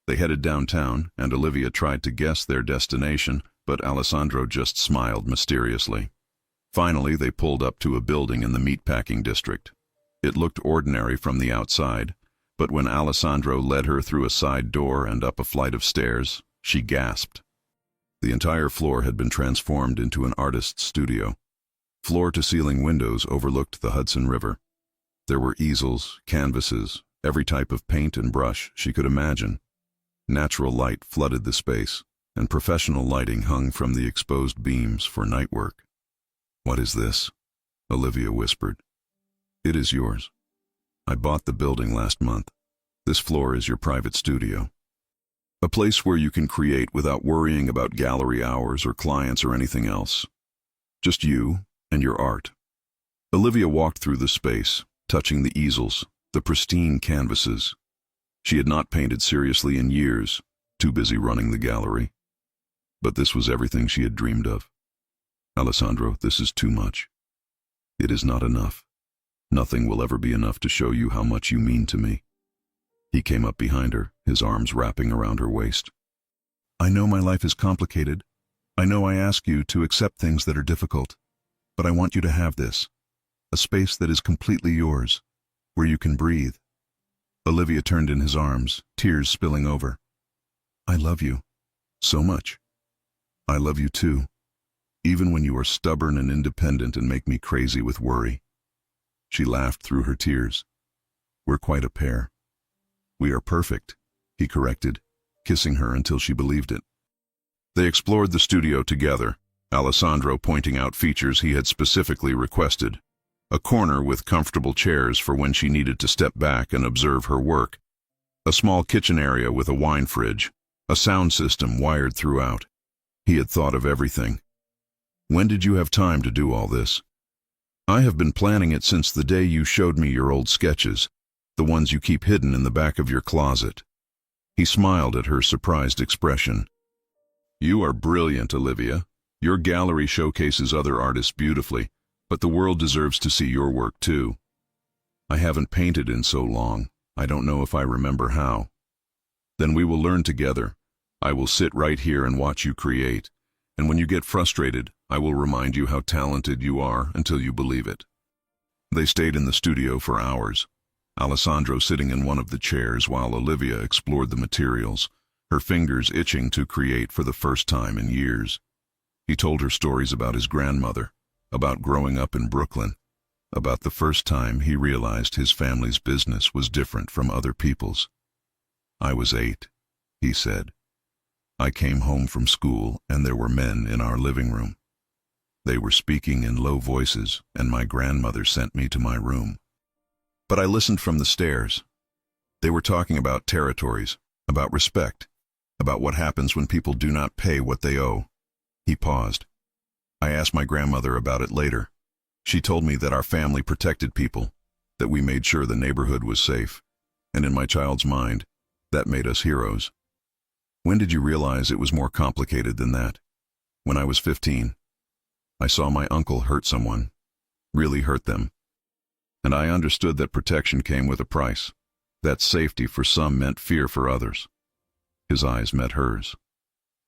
They headed downtown, and Olivia tried to guess their destination, but Alessandro just smiled mysteriously. Finally, they pulled up to a building in the meatpacking district. It looked ordinary from the outside, but when Alessandro led her through a side door and up a flight of stairs, she gasped. The entire floor had been transformed into an artist's studio. Floor-to-ceiling windows overlooked the Hudson River. There were easels, canvases, every type of paint and brush she could imagine. Natural light flooded the space, and professional lighting hung from the exposed beams for night work. What is this? Olivia whispered. It is yours. I bought the building last month. This floor is your private studio. A place where you can create without worrying about gallery hours or clients or anything else. Just you and your art. Olivia walked through the space, touching the easels, the pristine canvases. She had not painted seriously in years, too busy running the gallery. But this was everything she had dreamed of. Alessandro, this is too much. It is not enough. Nothing will ever be enough to show you how much you mean to me. He came up behind her, his arms wrapping around her waist. I know my life is complicated. I know I ask you to accept things that are difficult. But I want you to have this. A space that is completely yours, where you can breathe. Olivia turned in his arms, tears spilling over. I love you. So much. I love you too. Even when you are stubborn and independent and make me crazy with worry. She laughed through her tears. We're quite a pair. We are perfect, he corrected, kissing her until she believed it. They explored the studio together, Alessandro pointing out features he had specifically requested. A corner with comfortable chairs for when she needed to step back and observe her work. A small kitchen area with a wine fridge. A sound system wired throughout. He had thought of everything. When did you have time to do all this? I have been planning it since the day you showed me your old sketches, the ones you keep hidden in the back of your closet. He smiled at her surprised expression. You are brilliant, Olivia. Your gallery showcases other artists beautifully, but the world deserves to see your work too. I haven't painted in so long, I don't know if I remember how. Then we will learn together. I will sit right here and watch you create, and when you get frustrated, I will remind you how talented you are until you believe it. They stayed in the studio for hours, Alessandro sitting in one of the chairs while Olivia explored the materials, her fingers itching to create for the first time in years. He told her stories about his grandmother, about growing up in Brooklyn, about the first time he realized his family's business was different from other people's. I was 8, he said. I came home from school and there were men in our living room. They were speaking in low voices and my grandmother sent me to my room. But I listened from the stairs. They were talking about territories, about respect, about what happens when people do not pay what they owe. He paused. I asked my grandmother about it later. She told me that our family protected people, that we made sure the neighborhood was safe, and in my child's mind, that made us heroes. When did you realize it was more complicated than that? When I was 15. I saw my uncle hurt someone, really hurt them. And I understood that protection came with a price, that safety for some meant fear for others. His eyes met hers.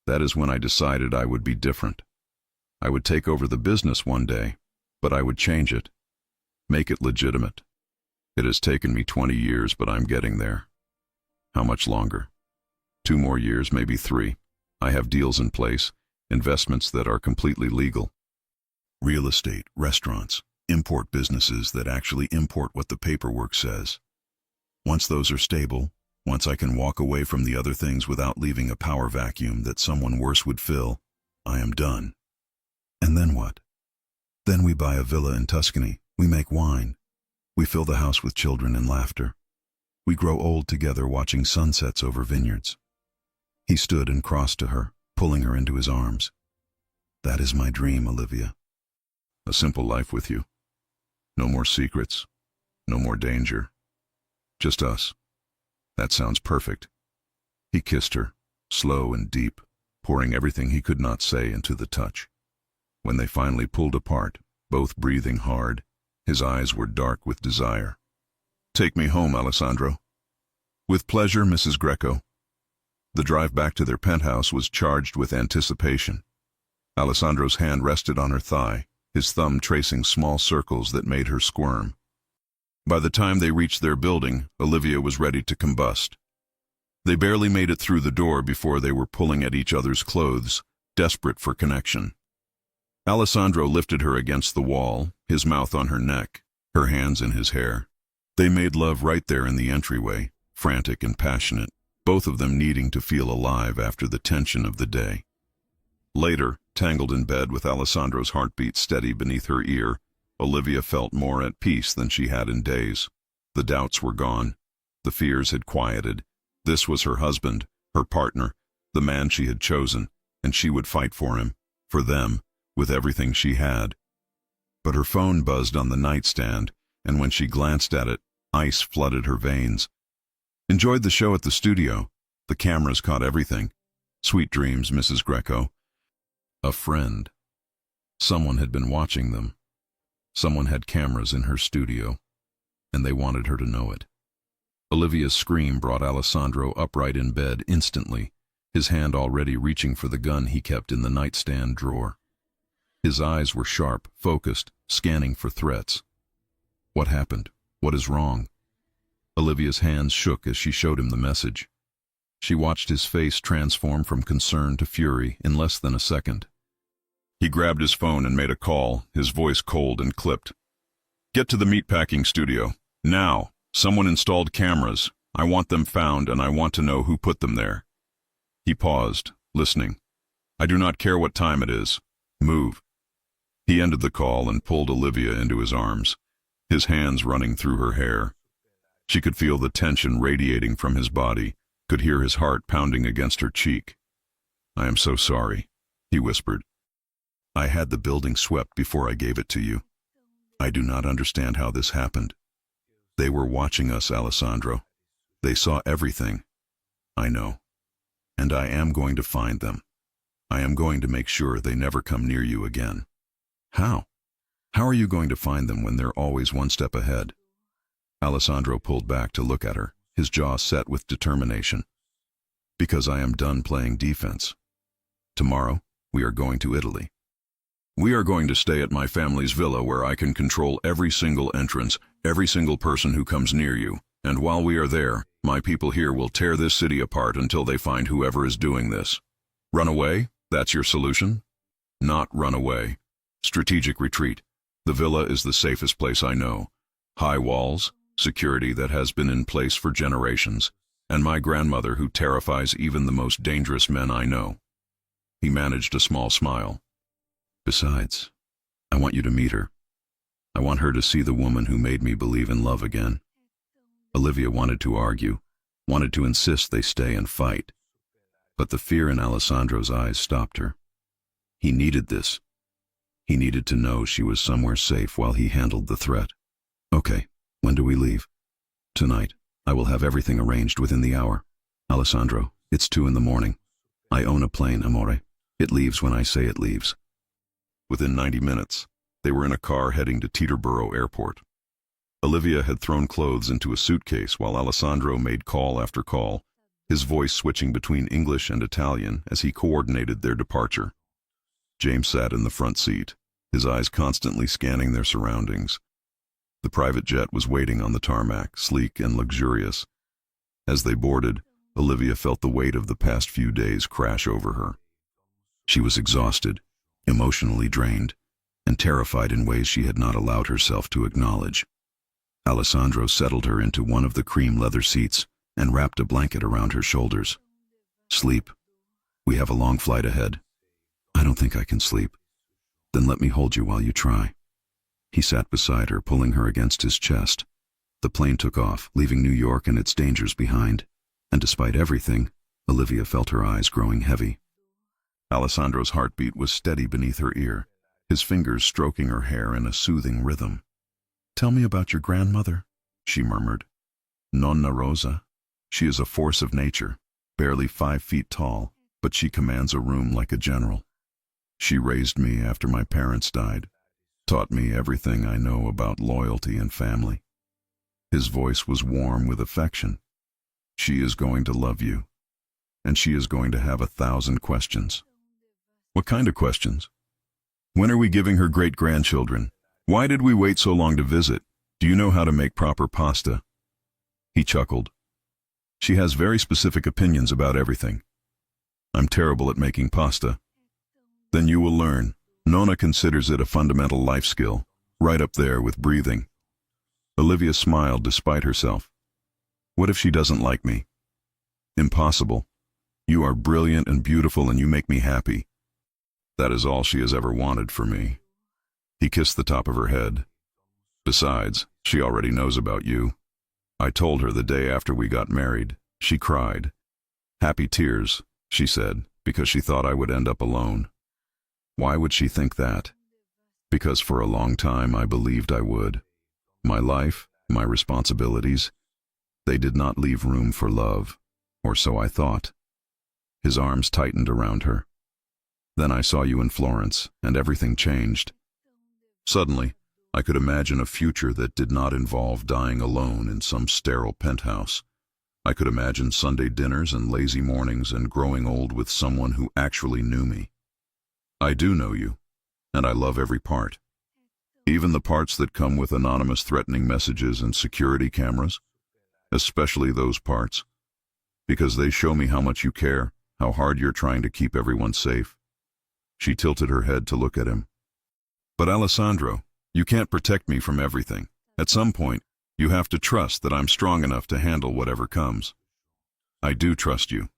That is when I decided I would be different. I would take over the business one day, but I would change it, make it legitimate. It has taken me 20 years, but I'm getting there. How much longer? 2 more years, maybe 3. I have deals in place, investments that are completely legal. Real estate, restaurants, import businesses that actually import what the paperwork says. Once those are stable, Once I can walk away from the other things without leaving a power vacuum that someone worse would fill, I am done. And then what? Then we buy a villa in Tuscany. We make wine. We fill the house with children and laughter. We grow old together watching sunsets over vineyards. He stood and crossed to her, pulling her into his arms. That is my dream, Olivia. A simple life with you. No more secrets. No more danger. Just us. That sounds perfect. He kissed her, slow and deep, pouring everything he could not say into the touch. When they finally pulled apart, both breathing hard, his eyes were dark with desire. Take me home, Alessandro. With pleasure, Mrs. Greco. The drive back to their penthouse was charged with anticipation. Alessandro's hand rested on her thigh, his thumb tracing small circles that made her squirm. By the time they reached their building, Olivia was ready to combust. They barely made it through the door before they were pulling at each other's clothes, desperate for connection. Alessandro lifted her against the wall, his mouth on her neck, her hands in his hair. They made love right there in the entryway, frantic and passionate, both of them needing to feel alive after the tension of the day. Later, tangled in bed with Alessandro's heartbeat steady beneath her ear, Olivia felt more at peace than she had in days. The doubts were gone. The fears had quieted. This was her husband, her partner, the man she had chosen, and she would fight for him, for them, with everything she had. But her phone buzzed on the nightstand, and when she glanced at it, ice flooded her veins. Enjoyed the show at the studio. The cameras caught everything. Sweet dreams, Mrs. Greco. A friend. Someone had been watching them. Someone had cameras in her studio, and they wanted her to know it. Olivia's scream brought Alessandro upright in bed instantly, his hand already reaching for the gun he kept in the nightstand drawer. His eyes were sharp, focused, scanning for threats. What happened? What is wrong? Olivia's hands shook as she showed him the message. She watched his face transform from concern to fury in less than a second. He grabbed his phone and made a call, his voice cold and clipped. Get to the meatpacking studio. Now. Someone installed cameras. I want them found, and I want to know who put them there. He paused, listening. I do not care what time it is. Move. He ended the call and pulled Olivia into his arms, his hands running through her hair. She could feel the tension radiating from his body, could hear his heart pounding against her cheek. I am so sorry, he whispered. I had the building swept before I gave it to you. I do not understand how this happened. They were watching us, Alessandro. They saw everything. I know. And I am going to find them. I am going to make sure they never come near you again. How? How are you going to find them when they're always one step ahead? Alessandro pulled back to look at her, his jaw set with determination. Because I am done playing defense. Tomorrow, we are going to Italy. We are going to stay at my family's villa where I can control every single entrance, every single person who comes near you, and while we are there, my people here will tear this city apart until they find whoever is doing this. Run away? That's your solution? Not run away. Strategic retreat. The villa is the safest place I know. High walls, security that has been in place for generations, and my grandmother who terrifies even the most dangerous men I know. He managed a small smile. Besides, I want you to meet her. I want her to see the woman who made me believe in love again. Olivia wanted to argue, wanted to insist they stay and fight. But the fear in Alessandro's eyes stopped her. He needed this. He needed to know she was somewhere safe while he handled the threat. Okay, when do we leave? Tonight. I will have everything arranged within the hour. Alessandro, it's 2 a.m. I own a plane, amore. It leaves when I say it leaves. Within 90 minutes, they were in a car heading to Teterboro Airport. Olivia had thrown clothes into a suitcase while Alessandro made call after call, his voice switching between English and Italian as he coordinated their departure. James sat in the front seat, his eyes constantly scanning their surroundings. The private jet was waiting on the tarmac, sleek and luxurious. As they boarded, Olivia felt the weight of the past few days crash over her. She was exhausted, emotionally drained, and terrified in ways she had not allowed herself to acknowledge. Alessandro settled her into one of the cream leather seats, and wrapped a blanket around her shoulders. Sleep. We have a long flight ahead. I don't think I can sleep. Then let me hold you while you try. He sat beside her, pulling her against his chest. The plane took off, leaving New York and its dangers behind. And despite everything, Olivia felt her eyes growing heavy. Alessandro's heartbeat was steady beneath her ear, his fingers stroking her hair in a soothing rhythm. "Tell me about your grandmother," she murmured. "Nonna Rosa. She is a force of nature, barely 5 feet tall, but she commands a room like a general. She raised me after my parents died, taught me everything I know about loyalty and family." His voice was warm with affection. "She is going to love you, and she is going to have 1,000 questions." "What kind of questions?" "When are we giving her great-grandchildren? Why did we wait so long to visit? Do you know how to make proper pasta?" He chuckled. "She has very specific opinions about everything. I'm terrible at making pasta." "Then you will learn. Nonna considers it a fundamental life skill, right up there with breathing." Olivia smiled despite herself. "What if she doesn't like me?" "Impossible. You are brilliant and beautiful, and you make me happy. That is all she has ever wanted for me." He kissed the top of her head. "Besides, she already knows about you. I told her the day after we got married." She cried. "Happy tears," she said, "because she thought I would end up alone." Why would she think that? Because for a long time I believed I would. My life, my responsibilities, they did not leave room for love, or so I thought. His arms tightened around her. "Then I saw you in Florence, and everything changed. Suddenly, I could imagine a future that did not involve dying alone in some sterile penthouse. I could imagine Sunday dinners and lazy mornings and growing old with someone who actually knew me. I do know you, and I love every part. Even the parts that come with anonymous threatening messages and security cameras, especially those parts, because they show me how much you care, how hard you're trying to keep everyone safe." She tilted her head to look at him. "But Alessandro, you can't protect me from everything. At some point, you have to trust that I'm strong enough to handle whatever comes." "I do trust you.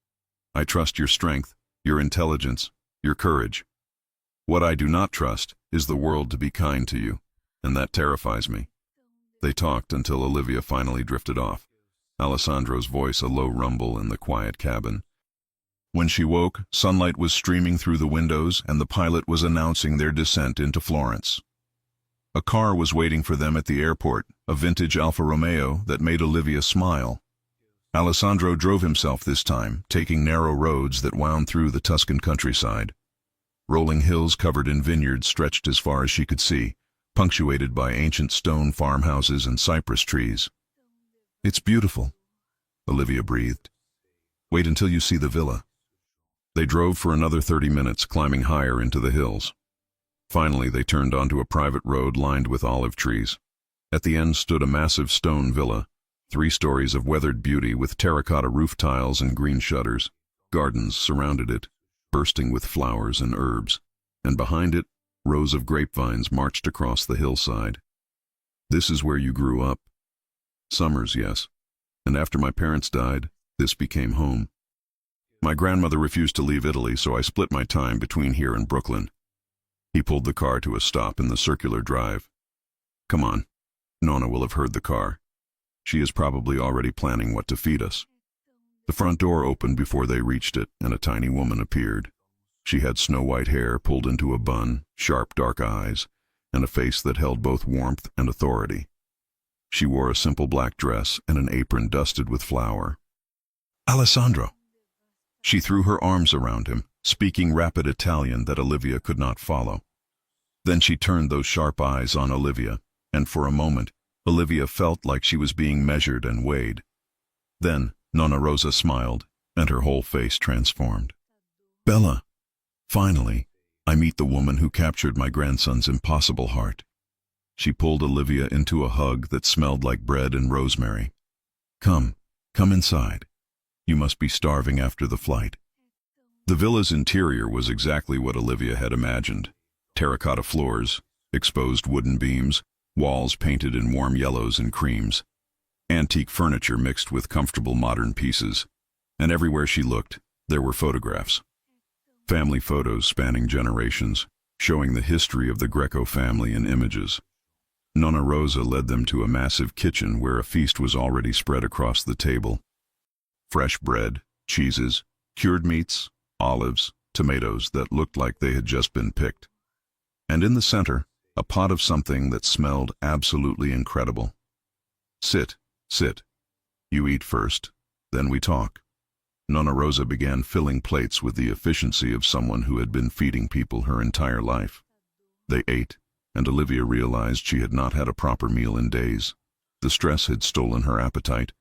I trust your strength, your intelligence, your courage. What I do not trust is the world to be kind to you, and that terrifies me." They talked until Olivia finally drifted off, Alessandro's voice a low rumble in the quiet cabin. When she woke, sunlight was streaming through the windows, and the pilot was announcing their descent into Florence. A car was waiting for them at the airport, a vintage Alfa Romeo that made Olivia smile. Alessandro drove himself this time, taking narrow roads that wound through the Tuscan countryside. Rolling hills covered in vineyards stretched as far as she could see, punctuated by ancient stone farmhouses and cypress trees. "It's beautiful," Olivia breathed. "Wait until you see the villa." They drove for another 30 minutes, climbing higher into the hills. Finally, they turned onto a private road lined with olive trees. At the end stood a massive stone villa, 3 stories of weathered beauty with terracotta roof tiles and green shutters. Gardens surrounded it, bursting with flowers and herbs, and behind it, rows of grapevines marched across the hillside. "This is where you grew up?" "Summers, yes. And after my parents died, this became home. My grandmother refused to leave Italy, so I split my time between here and Brooklyn." He pulled the car to a stop in the circular drive. "Come on. Nonna will have heard the car. She is probably already planning what to feed us." The front door opened before they reached it, and a tiny woman appeared. She had snow-white hair pulled into a bun, sharp dark eyes, and a face that held both warmth and authority. She wore a simple black dress and an apron dusted with flour. "Alessandro!" She threw her arms around him, speaking rapid Italian that Olivia could not follow. Then she turned those sharp eyes on Olivia, and for a moment, Olivia felt like she was being measured and weighed. Then, Nonna Rosa smiled, and her whole face transformed. "Bella, finally, I meet the woman who captured my grandson's impossible heart." She pulled Olivia into a hug that smelled like bread and rosemary. Come inside. You must be starving after the flight." The villa's interior was exactly what Olivia had imagined. Terracotta floors, exposed wooden beams, walls painted in warm yellows and creams. Antique furniture mixed with comfortable modern pieces, and everywhere she looked, there were photographs. Family photos spanning generations, showing the history of the Greco family in images. Nonna Rosa led them to a massive kitchen where a feast was already spread across the table. Fresh bread, cheeses, cured meats, olives, tomatoes that looked like they had just been picked. And in the center, a pot of something that smelled absolutely incredible. Sit, sit. You eat first, then we talk. Nonna Rosa began filling plates with the efficiency of someone who had been feeding people her entire life. They ate, and Olivia realized she had not had a proper meal in days. The stress had stolen her appetite,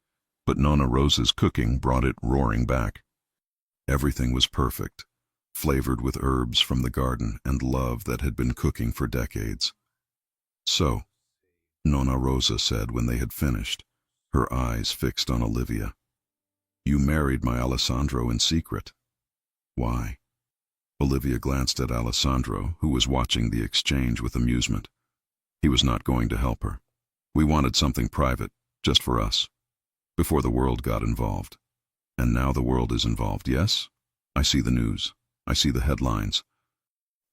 but Nonna Rosa's cooking brought it roaring back. Everything was perfect, flavored with herbs from the garden and love that had been cooking for decades. So, Nonna Rosa said when they had finished, her eyes fixed on Olivia. You married my Alessandro in secret. Why? Olivia glanced at Alessandro, who was watching the exchange with amusement. He was not going to help her. We wanted something private, just for us, before the world got involved. And now the world is involved, yes? I see the news. I see the headlines.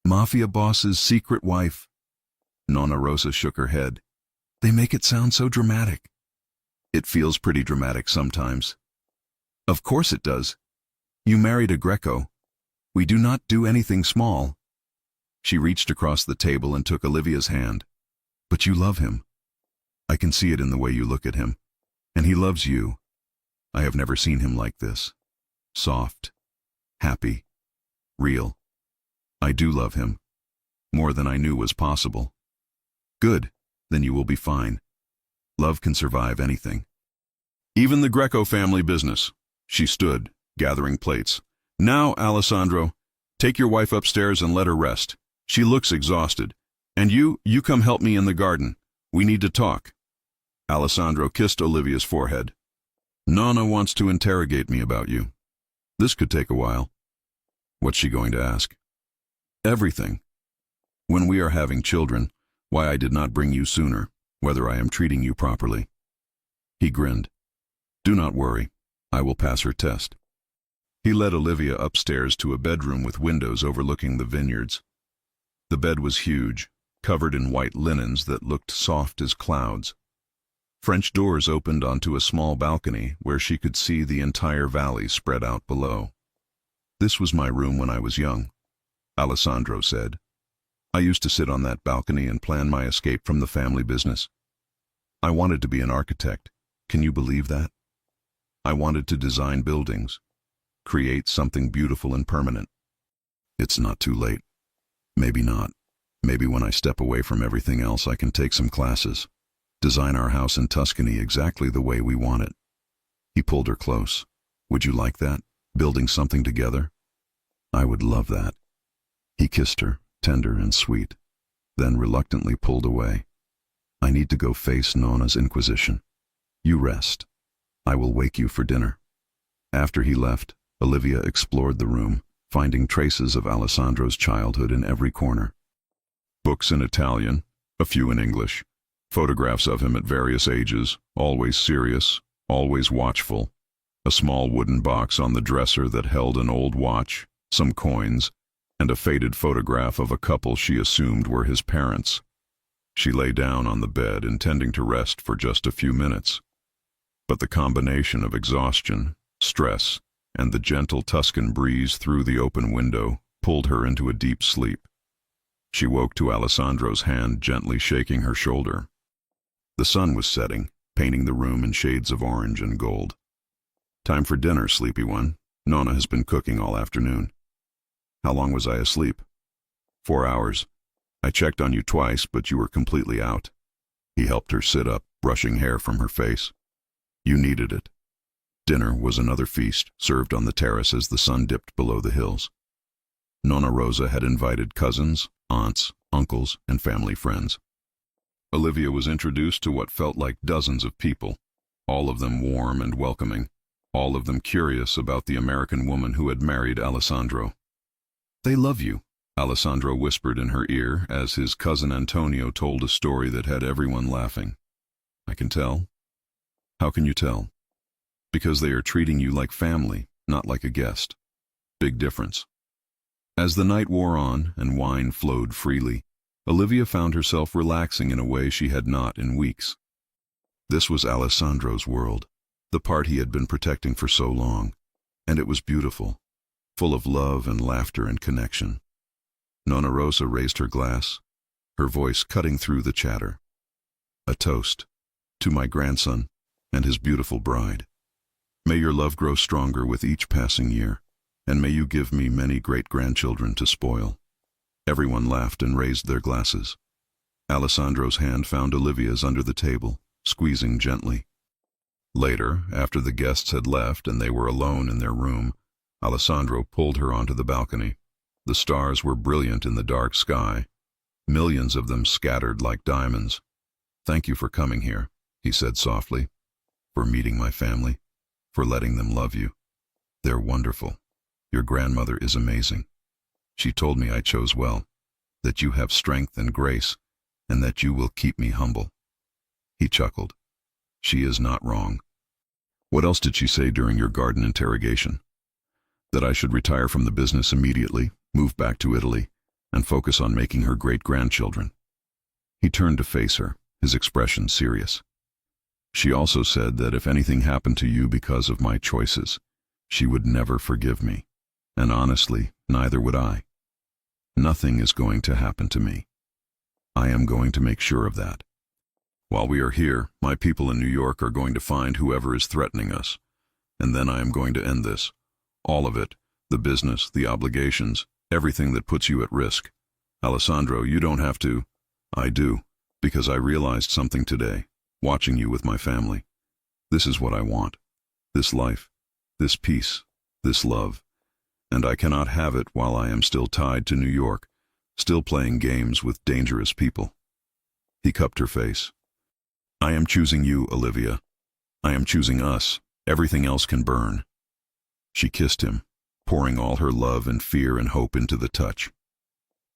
Mafia boss's secret wife. Nonna Rosa shook her head. They make it sound so dramatic. It feels pretty dramatic sometimes. Of course it does. You married a Greco. We do not do anything small. She reached across the table and took Olivia's hand. But you love him. I can see it in the way you look at him. And he loves you. I have never seen him like this. Soft, happy, real. I do love him. More than I knew was possible. Good, then you will be fine. Love can survive anything. Even the Greco family business. She stood, gathering plates. Now, Alessandro, take your wife upstairs and let her rest. She looks exhausted. And you come help me in the garden. We need to talk. Alessandro kissed Olivia's forehead. Nonna wants to interrogate me about you. This could take a while. What's she going to ask? Everything. When we are having children, why I did not bring you sooner, whether I am treating you properly. He grinned. Do not worry. I will pass her test. He led Olivia upstairs to a bedroom with windows overlooking the vineyards. The bed was huge, covered in white linens that looked soft as clouds. French doors opened onto a small balcony where she could see the entire valley spread out below. This was my room when I was young, Alessandro said. I used to sit on that balcony and plan my escape from the family business. I wanted to be an architect. Can you believe that? I wanted to design buildings, create something beautiful and permanent. It's not too late. Maybe not. Maybe when I step away from everything else I can take some classes. Design our house in Tuscany exactly the way we want it. He pulled her close. Would you like that? Building something together? I would love that. He kissed her, tender and sweet, then reluctantly pulled away. I need to go face Nonna's inquisition. You rest. I will wake you for dinner. After he left, Olivia explored the room, finding traces of Alessandro's childhood in every corner. Books in Italian, a few in English. Photographs of him at various ages, always serious, always watchful. A small wooden box on the dresser that held an old watch, some coins, and a faded photograph of a couple she assumed were his parents. She lay down on the bed, intending to rest for just a few minutes. But the combination of exhaustion, stress, and the gentle Tuscan breeze through the open window pulled her into a deep sleep. She woke to Alessandro's hand gently shaking her shoulder. The sun was setting, painting the room in shades of orange and gold. Time for dinner, sleepy one. Nonna has been cooking all afternoon. How long was I asleep? 4 hours. I checked on you twice, but you were completely out. He helped her sit up, brushing hair from her face. You needed it. Dinner was another feast, served on the terrace as the sun dipped below the hills. Nonna Rosa had invited cousins, aunts, uncles, and family friends. Olivia was introduced to what felt like dozens of people, all of them warm and welcoming, all of them curious about the American woman who had married Alessandro. They love you, Alessandro whispered in her ear as his cousin Antonio told a story that had everyone laughing. I can tell. How can you tell? Because they are treating you like family, not like a guest. Big difference. As the night wore on and wine flowed freely, Olivia found herself relaxing in a way she had not in weeks. This was Alessandro's world, the part he had been protecting for so long, and it was beautiful, full of love and laughter and connection. Nonna Rosa raised her glass, her voice cutting through the chatter. A toast to my grandson and his beautiful bride. May your love grow stronger with each passing year, and may you give me many great-grandchildren to spoil. Everyone laughed and raised their glasses. Alessandro's hand found Olivia's under the table, squeezing gently. Later, after the guests had left and they were alone in their room, Alessandro pulled her onto the balcony. The stars were brilliant in the dark sky, millions of them scattered like diamonds. "Thank you for coming here," he said softly, "for meeting my family, for letting them love you. They're wonderful. Your grandmother is amazing. She told me I chose well, that you have strength and grace, and that you will keep me humble." He chuckled. "She is not wrong." "What else did she say during your garden interrogation?" "That I should retire from the business immediately, move back to Italy, and focus on making her great-grandchildren." He turned to face her, his expression serious. "She also said that if anything happened to you because of my choices, she would never forgive me. And honestly, neither would I. Nothing is going to happen to me. I am going to make sure of that. While we are here, my people in New York are going to find whoever is threatening us. And then I am going to end this. All of it, the business, the obligations, everything that puts you at risk. Alessandro, you don't have to." "I do, because I realized something today, watching you with my family. This is what I want. This life, this peace, this love. And I cannot have it while I am still tied to New York, still playing games with dangerous people." He cupped her face. "I am choosing you, Olivia. I am choosing us. Everything else can burn." She kissed him, pouring all her love and fear and hope into the touch.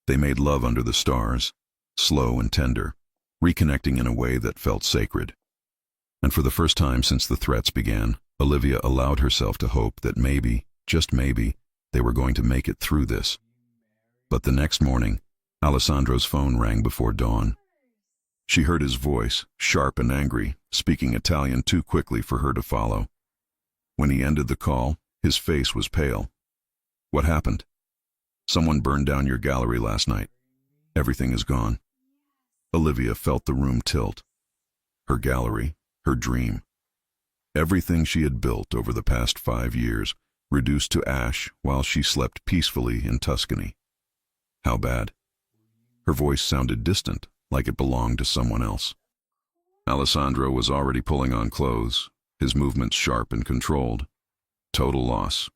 They made love under the stars, slow and tender, reconnecting in a way that felt sacred. And for the first time since the threats began, Olivia allowed herself to hope that maybe, just maybe, they were going to make it through this. But the next morning, Alessandro's phone rang before dawn. She heard his voice, sharp and angry, speaking Italian too quickly for her to follow. When he ended the call, his face was pale. "What happened?" "Someone burned down your gallery last night. Everything is gone." Olivia felt the room tilt. Her gallery, her dream. Everything she had built over the past 5 years, reduced to ash while she slept peacefully in Tuscany. How bad? Her voice sounded distant, like it belonged to someone else. Alessandro was already pulling on clothes, his movements sharp and controlled. Total loss.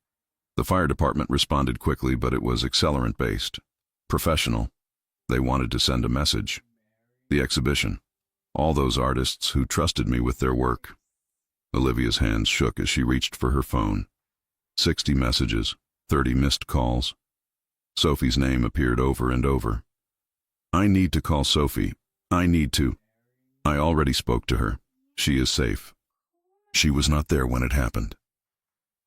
The fire department responded quickly, but it was accelerant-based. Professional. They wanted to send a message. The exhibition. All those artists who trusted me with their work. Olivia's hands shook as she reached for her phone. 60 messages, 30 missed calls. Sophie's name appeared over and over. "I need to call Sophie. I need to. I already spoke to her. She is safe." She was not there when it happened.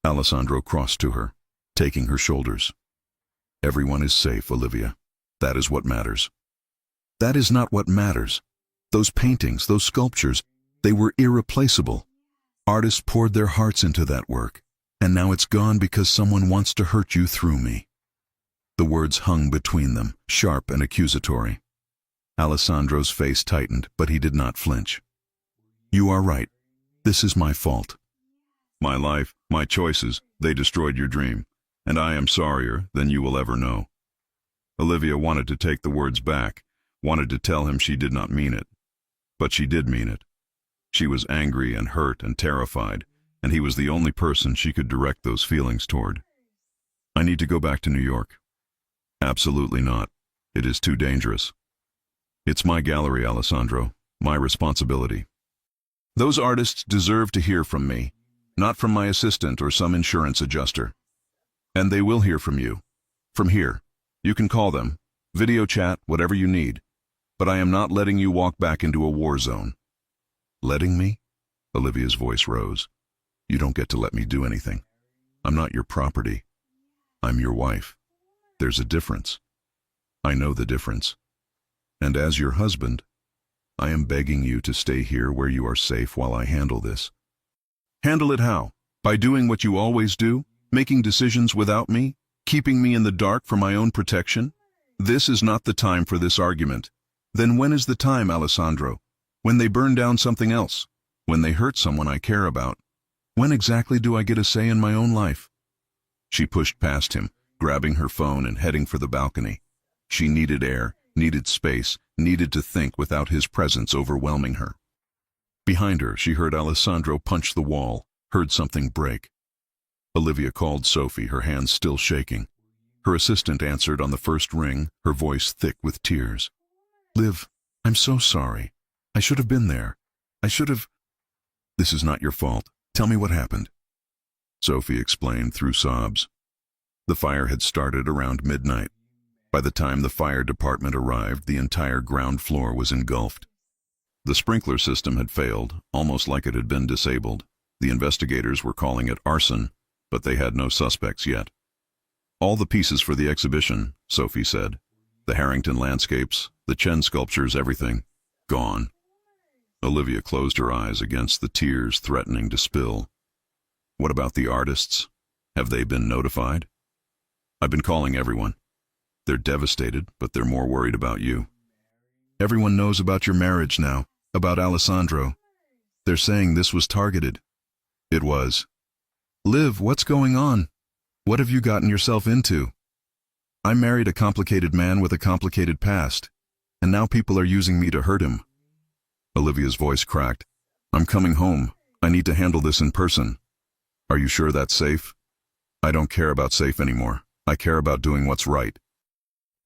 Alessandro crossed to her, taking her shoulders. "Everyone is safe, Olivia. That is what matters." "That is not what matters. Those paintings, those sculptures, they were irreplaceable. Artists poured their hearts into that work, and now it's gone because someone wants to hurt you through me." The words hung between them, sharp and accusatory. Alessandro's face tightened, but he did not flinch. "You are right. This is my fault. My life, my choices, they destroyed your dream, and I am sorrier than you will ever know." Olivia wanted to take the words back, wanted to tell him she did not mean it. But she did mean it. She was angry and hurt and terrified, and he was the only person she could direct those feelings toward. "I need to go back to New York." "Absolutely not. It is too dangerous." "It's my gallery, Alessandro. My responsibility. Those artists deserve to hear from me, not from my assistant or some insurance adjuster. And they will hear from you. From here. You can call them, video chat, whatever you need. But I am not letting you walk back into a war zone." "Letting me?" Olivia's voice rose. You don't get to let me do anything. I'm not your property. I'm your wife. There's a difference. I know the difference. And as your husband, I am begging you to stay here where you are safe while I handle this. Handle it how? By doing what you always do? Making decisions without me? Keeping me in the dark for my own protection? This is not the time for this argument. Then when is the time, Alessandro? When they burn down something else? When they hurt someone I care about? When exactly do I get a say in my own life? She pushed past him, grabbing her phone and heading for the balcony. She needed air, needed space, needed to think without his presence overwhelming her. Behind her, she heard Alessandro punch the wall, heard something break. Olivia called Sophie, her hands still shaking. Her assistant answered on the first ring, her voice thick with tears. Liv, I'm so sorry. I should have been there. I should have... This is not your fault. Tell me what happened. Sophie explained through sobs. The fire had started around midnight. By the time the fire department arrived, the entire ground floor was engulfed. The sprinkler system had failed, almost like it had been disabled. The investigators were calling it arson, but they had no suspects yet. All the pieces for the exhibition, Sophie said. The Harrington landscapes, the Chen sculptures, everything. Gone. Olivia closed her eyes against the tears threatening to spill. What about the artists? Have they been notified? I've been calling everyone. They're devastated, but they're more worried about you. Everyone knows about your marriage now, about Alessandro. They're saying this was targeted. It was. Liv, what's going on? What have you gotten yourself into? I married a complicated man with a complicated past, and now people are using me to hurt him. Olivia's voice cracked. I'm coming home. I need to handle this in person. Are you sure that's safe? I don't care about safe anymore. I care about doing what's right.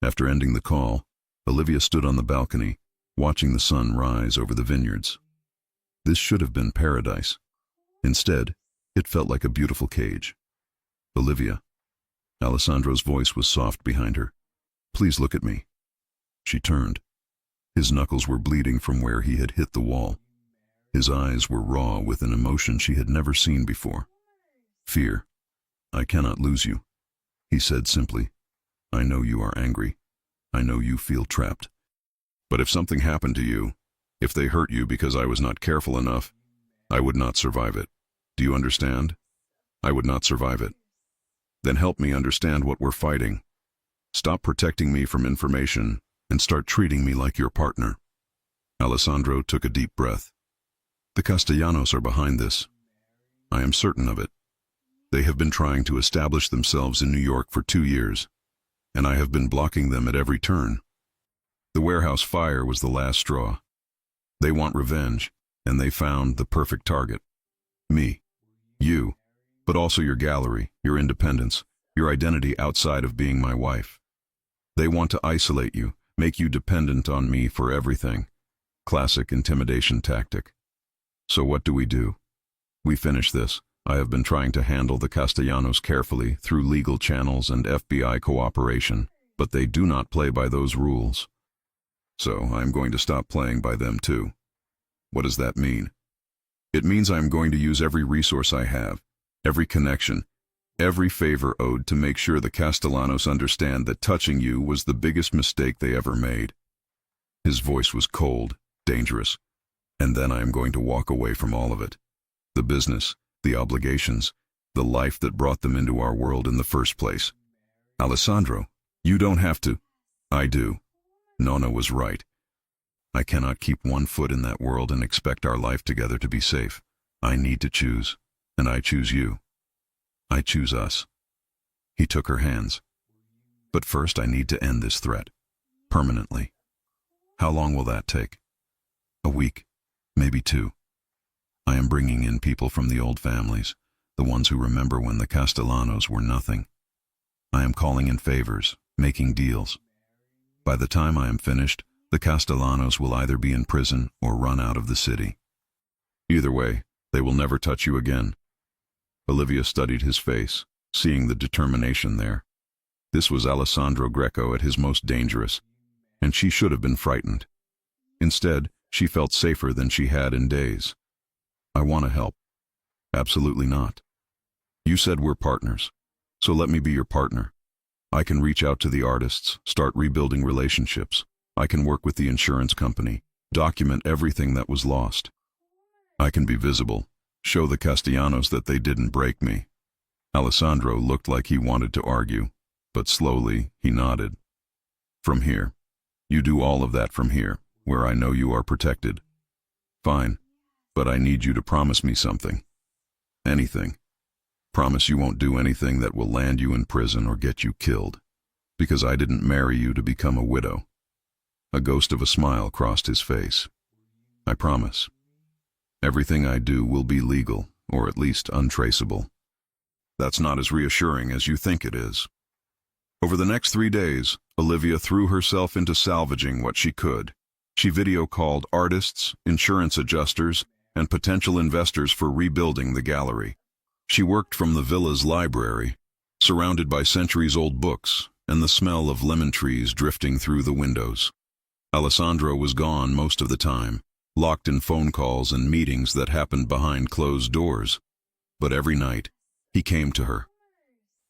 After ending the call, Olivia stood on the balcony, watching the sun rise over the vineyards. This should have been paradise. Instead, it felt like a beautiful cage. Olivia. Alessandro's voice was soft behind her. Please look at me. She turned. His knuckles were bleeding from where he had hit the wall. His eyes were raw with an emotion she had never seen before. Fear. I cannot lose you, he said simply. I know you are angry. I know you feel trapped. But if something happened to you, if they hurt you because I was not careful enough, I would not survive it. Do you understand? I would not survive it. Then help me understand what we're fighting. Stop protecting me from information and start treating me like your partner. Alessandro took a deep breath. The Castellanos are behind this. I am certain of it. They have been trying to establish themselves in New York for 2 years, and I have been blocking them at every turn. The warehouse fire was the last straw. They want revenge, and they found the perfect target. Me. You. But also your gallery, your independence, your identity outside of being my wife. They want to isolate you, make you dependent on me for everything. Classic intimidation tactic. So what do? We finish this. I have been trying to handle the Castellanos carefully through legal channels and FBI cooperation, but they do not play by those rules. So I am going to stop playing by them too. What does that mean? It means I am going to use every resource I have, every connection, every favor owed to make sure the Castellanos understand that touching you was the biggest mistake they ever made. His voice was cold, dangerous, and then I am going to walk away from all of it. The business, the obligations, the life that brought them into our world in the first place. Alessandro, you don't have to. I do. Nonna was right. I cannot keep one foot in that world and expect our life together to be safe. I need to choose, and I choose you. I choose us. He took her hands. But first I need to end this threat. Permanently. How long will that take? A week, maybe 2. I am bringing in people from the old families, the ones who remember when the Castellanos were nothing. I am calling in favors, making deals. By the time I am finished, the Castellanos will either be in prison or run out of the city. Either way, they will never touch you again. Olivia studied his face, seeing the determination there. This was Alessandro Greco at his most dangerous, and she should have been frightened. Instead, she felt safer than she had in days. I want to help. Absolutely not. You said we're partners, so let me be your partner. I can reach out to the artists, start rebuilding relationships. I can work with the insurance company, document everything that was lost. I can be visible, show the Castellanos that they didn't break me. Alessandro looked like he wanted to argue, but slowly he nodded. From here. You do all of that from here, where I know you are protected. Fine, but I need you to promise me something. Anything. Promise you won't do anything that will land you in prison or get you killed, because I didn't marry you to become a widow. A ghost of a smile crossed his face. I promise. Everything I do will be legal, or at least untraceable. That's not as reassuring as you think it is. Over the next 3 days, Olivia threw herself into salvaging what she could. She video-called artists, insurance adjusters, and potential investors for rebuilding the gallery. She worked from the villa's library, surrounded by centuries-old books and the smell of lemon trees drifting through the windows. Alessandro was gone most of the time, locked in phone calls and meetings that happened behind closed doors. But every night, he came to her.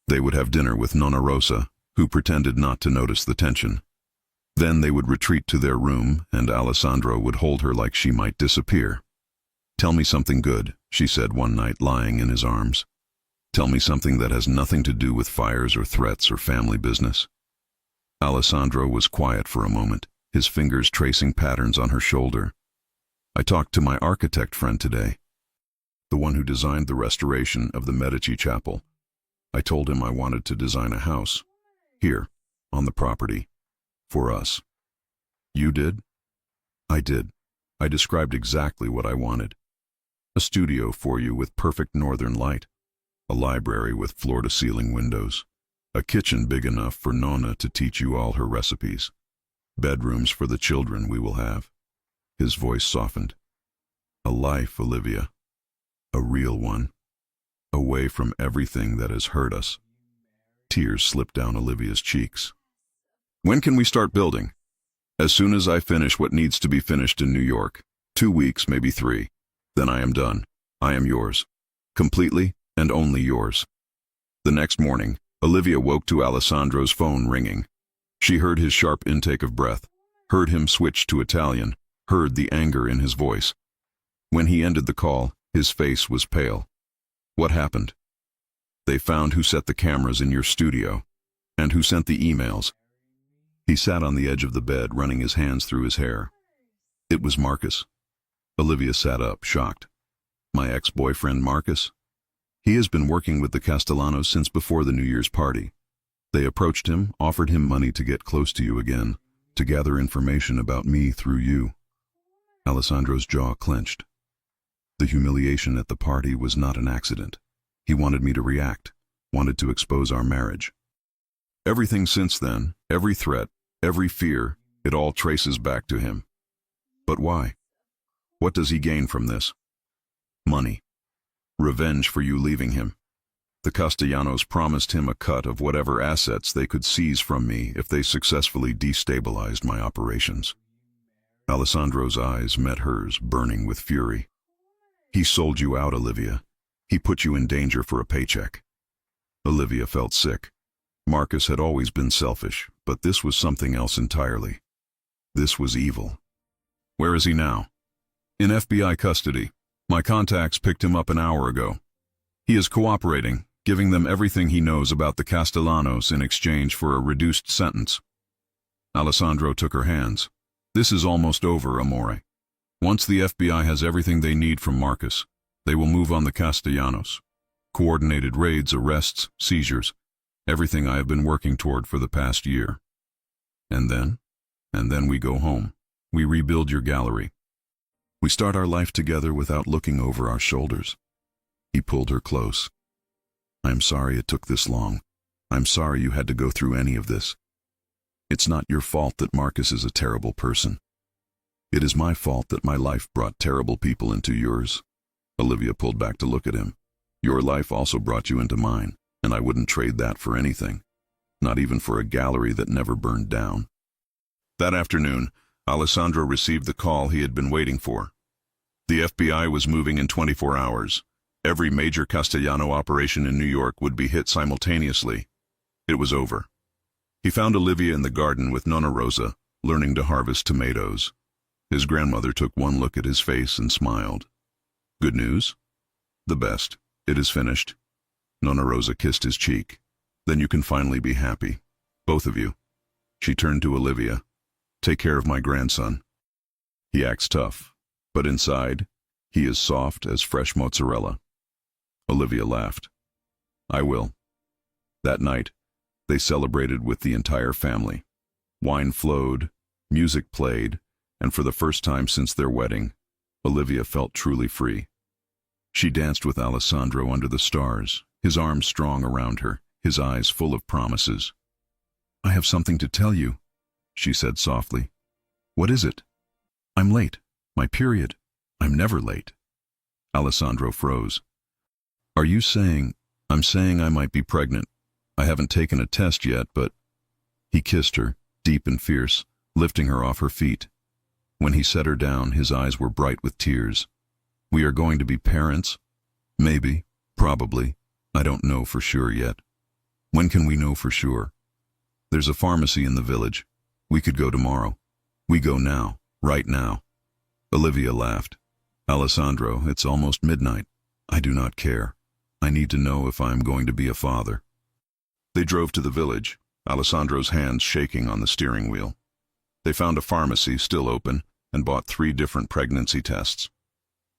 They would have dinner with Nonna Rosa, who pretended not to notice the tension. Then they would retreat to their room, and Alessandro would hold her like she might disappear. Tell me something good, she said one night, lying in his arms. Tell me something that has nothing to do with fires or threats or family business. Alessandro was quiet for a moment, his fingers tracing patterns on her shoulder. I talked to my architect friend today, the one who designed the restoration of the Medici Chapel. I told him I wanted to design a house, here, on the property, for us. You did? I did. I described exactly what I wanted. A studio for you with perfect northern light, a library with floor-to-ceiling windows, a kitchen big enough for Nonna to teach you all her recipes, bedrooms for the children we will have. His voice softened. A life, Olivia. A real one. Away from everything that has hurt us. Tears slipped down Olivia's cheeks. When can we start building? As soon as I finish what needs to be finished in New York. 2 weeks, maybe 3. Then I am done. I am yours. Completely and only yours. The next morning, Olivia woke to Alessandro's phone ringing. She heard his sharp intake of breath, heard him switch to Italian, heard the anger in his voice. When he ended the call, his face was pale. What happened? They found who set the cameras in your studio, and who sent the emails. He sat on the edge of the bed, running his hands through his hair. It was Marcus. Olivia sat up, shocked. My ex-boyfriend Marcus? He has been working with the Castellanos since before the New Year's party. They approached him, offered him money to get close to you again, to gather information about me through you. Alessandro's jaw clenched. The humiliation at the party was not an accident. He wanted me to react, wanted to expose our marriage. Everything since then, every threat, every fear, it all traces back to him. But why? What does he gain from this? Money. Revenge for you leaving him. The Castellanos promised him a cut of whatever assets they could seize from me if they successfully destabilized my operations. Alessandro's eyes met hers, burning with fury. He sold you out, Olivia. He put you in danger for a paycheck. Olivia felt sick. Marcus had always been selfish, but this was something else entirely. This was evil. Where is he now? In FBI custody. My contacts picked him up an hour ago. He is cooperating, giving them everything he knows about the Castellanos in exchange for a reduced sentence. Alessandro took her hands. This is almost over, Amore. Once the FBI has everything they need from Marcus, they will move on the Castellanos. Coordinated raids, arrests, seizures, everything I have been working toward for the past year. And then we go home. We rebuild your gallery. We start our life together without looking over our shoulders. He pulled her close. I'm sorry it took this long. I'm sorry you had to go through any of this. It's not your fault that Marcus is a terrible person. It is my fault that my life brought terrible people into yours. Olivia pulled back to look at him. Your life also brought you into mine, and I wouldn't trade that for anything. Not even for a gallery that never burned down. That afternoon, Alessandro received the call he had been waiting for. The FBI was moving in 24 hours. Every major Castellano operation in New York would be hit simultaneously. It was over. He found Olivia in the garden with Nonna Rosa, learning to harvest tomatoes. His grandmother took one look at his face and smiled. Good news? The best. It is finished. Nonna Rosa kissed his cheek. Then you can finally be happy. Both of you. She turned to Olivia. Take care of my grandson. He acts tough, but inside, he is soft as fresh mozzarella. Olivia laughed. I will. That night, they celebrated with the entire family. Wine flowed, music played, and for the first time since their wedding, Olivia felt truly free. She danced with Alessandro under the stars, his arms strong around her, his eyes full of promises. I have something to tell you, she said softly. What is it? I'm late. My period. I'm never late. Alessandro froze. Are you saying? I'm saying I might be pregnant. I haven't taken a test yet, but... He kissed her, deep and fierce, lifting her off her feet. When he set her down, his eyes were bright with tears. We are going to be parents? Maybe. Probably. I don't know for sure yet. When can we know for sure? There's a pharmacy in the village. We could go tomorrow. We go now, right now. Olivia laughed. Alessandro, it's almost midnight. I do not care. I need to know if I am going to be a father. They drove to the village, Alessandro's hands shaking on the steering wheel. They found a pharmacy still open and bought 3 different pregnancy tests.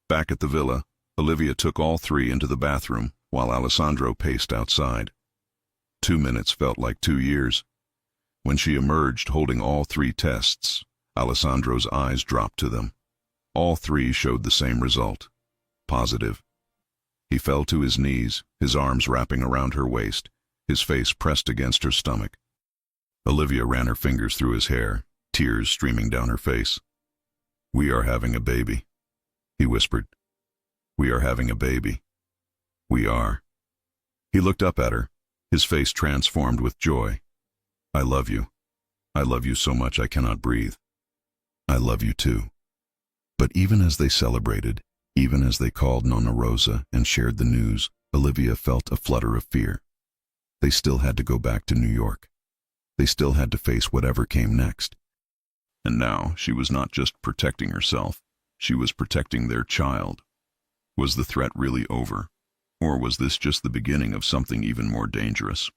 Back at the villa, Olivia took all 3 into the bathroom while Alessandro paced outside. 2 minutes felt like 2 years. When she emerged holding all 3 tests, Alessandro's eyes dropped to them. All 3 showed the same result. Positive. He fell to his knees, his arms wrapping around her waist, his face pressed against her stomach. Olivia ran her fingers through his hair, tears streaming down her face. We are having a baby, he whispered. We are having a baby. We are. He looked up at her, his face transformed with joy. I love you. I love you so much I cannot breathe. I love you too. But even as they celebrated, even as they called Nonna Rosa and shared the news, Olivia felt a flutter of fear. They still had to go back to New York. They still had to face whatever came next. And now she was not just protecting herself, she was protecting their child. Was the threat really over? Or was this just the beginning of something even more dangerous?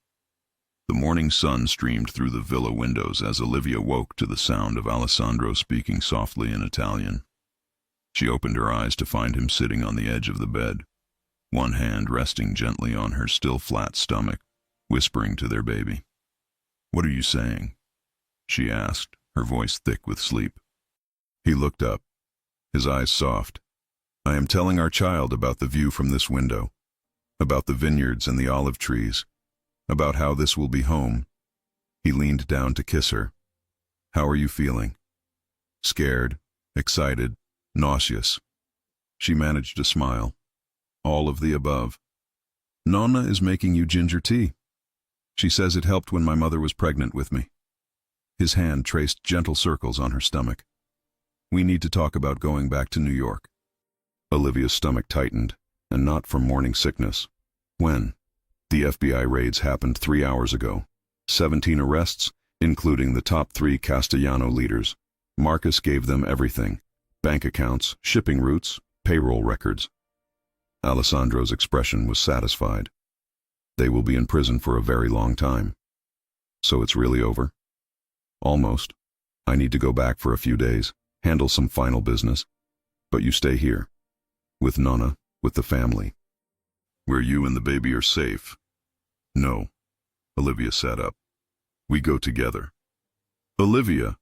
The morning sun streamed through the villa windows as Olivia woke to the sound of Alessandro speaking softly in Italian. She opened her eyes to find him sitting on the edge of the bed, one hand resting gently on her still flat stomach, whispering to their baby. What are you saying? She asked, her voice thick with sleep. He looked up, his eyes soft. I am telling our child about the view from this window, about the vineyards and the olive trees, about how this will be home. He leaned down to kiss her. How are you feeling? Scared, excited, nauseous. She managed a smile. All of the above. Nonna is making you ginger tea. She says it helped when my mother was pregnant with me. His hand traced gentle circles on her stomach. We need to talk about going back to New York. Olivia's stomach tightened, and not from morning sickness. When? The FBI raids happened 3 hours ago. 17 arrests, including the top 3 Castellano leaders. Marcus gave them everything. Bank accounts, shipping routes, payroll records. Alessandro's expression was satisfied. They will be in prison for a very long time. So it's really over? Almost. I need to go back for a few days, handle some final business. But you stay here. With Nonna, with the family. Where you and the baby are safe. No. Olivia sat up. We go together. Olivia.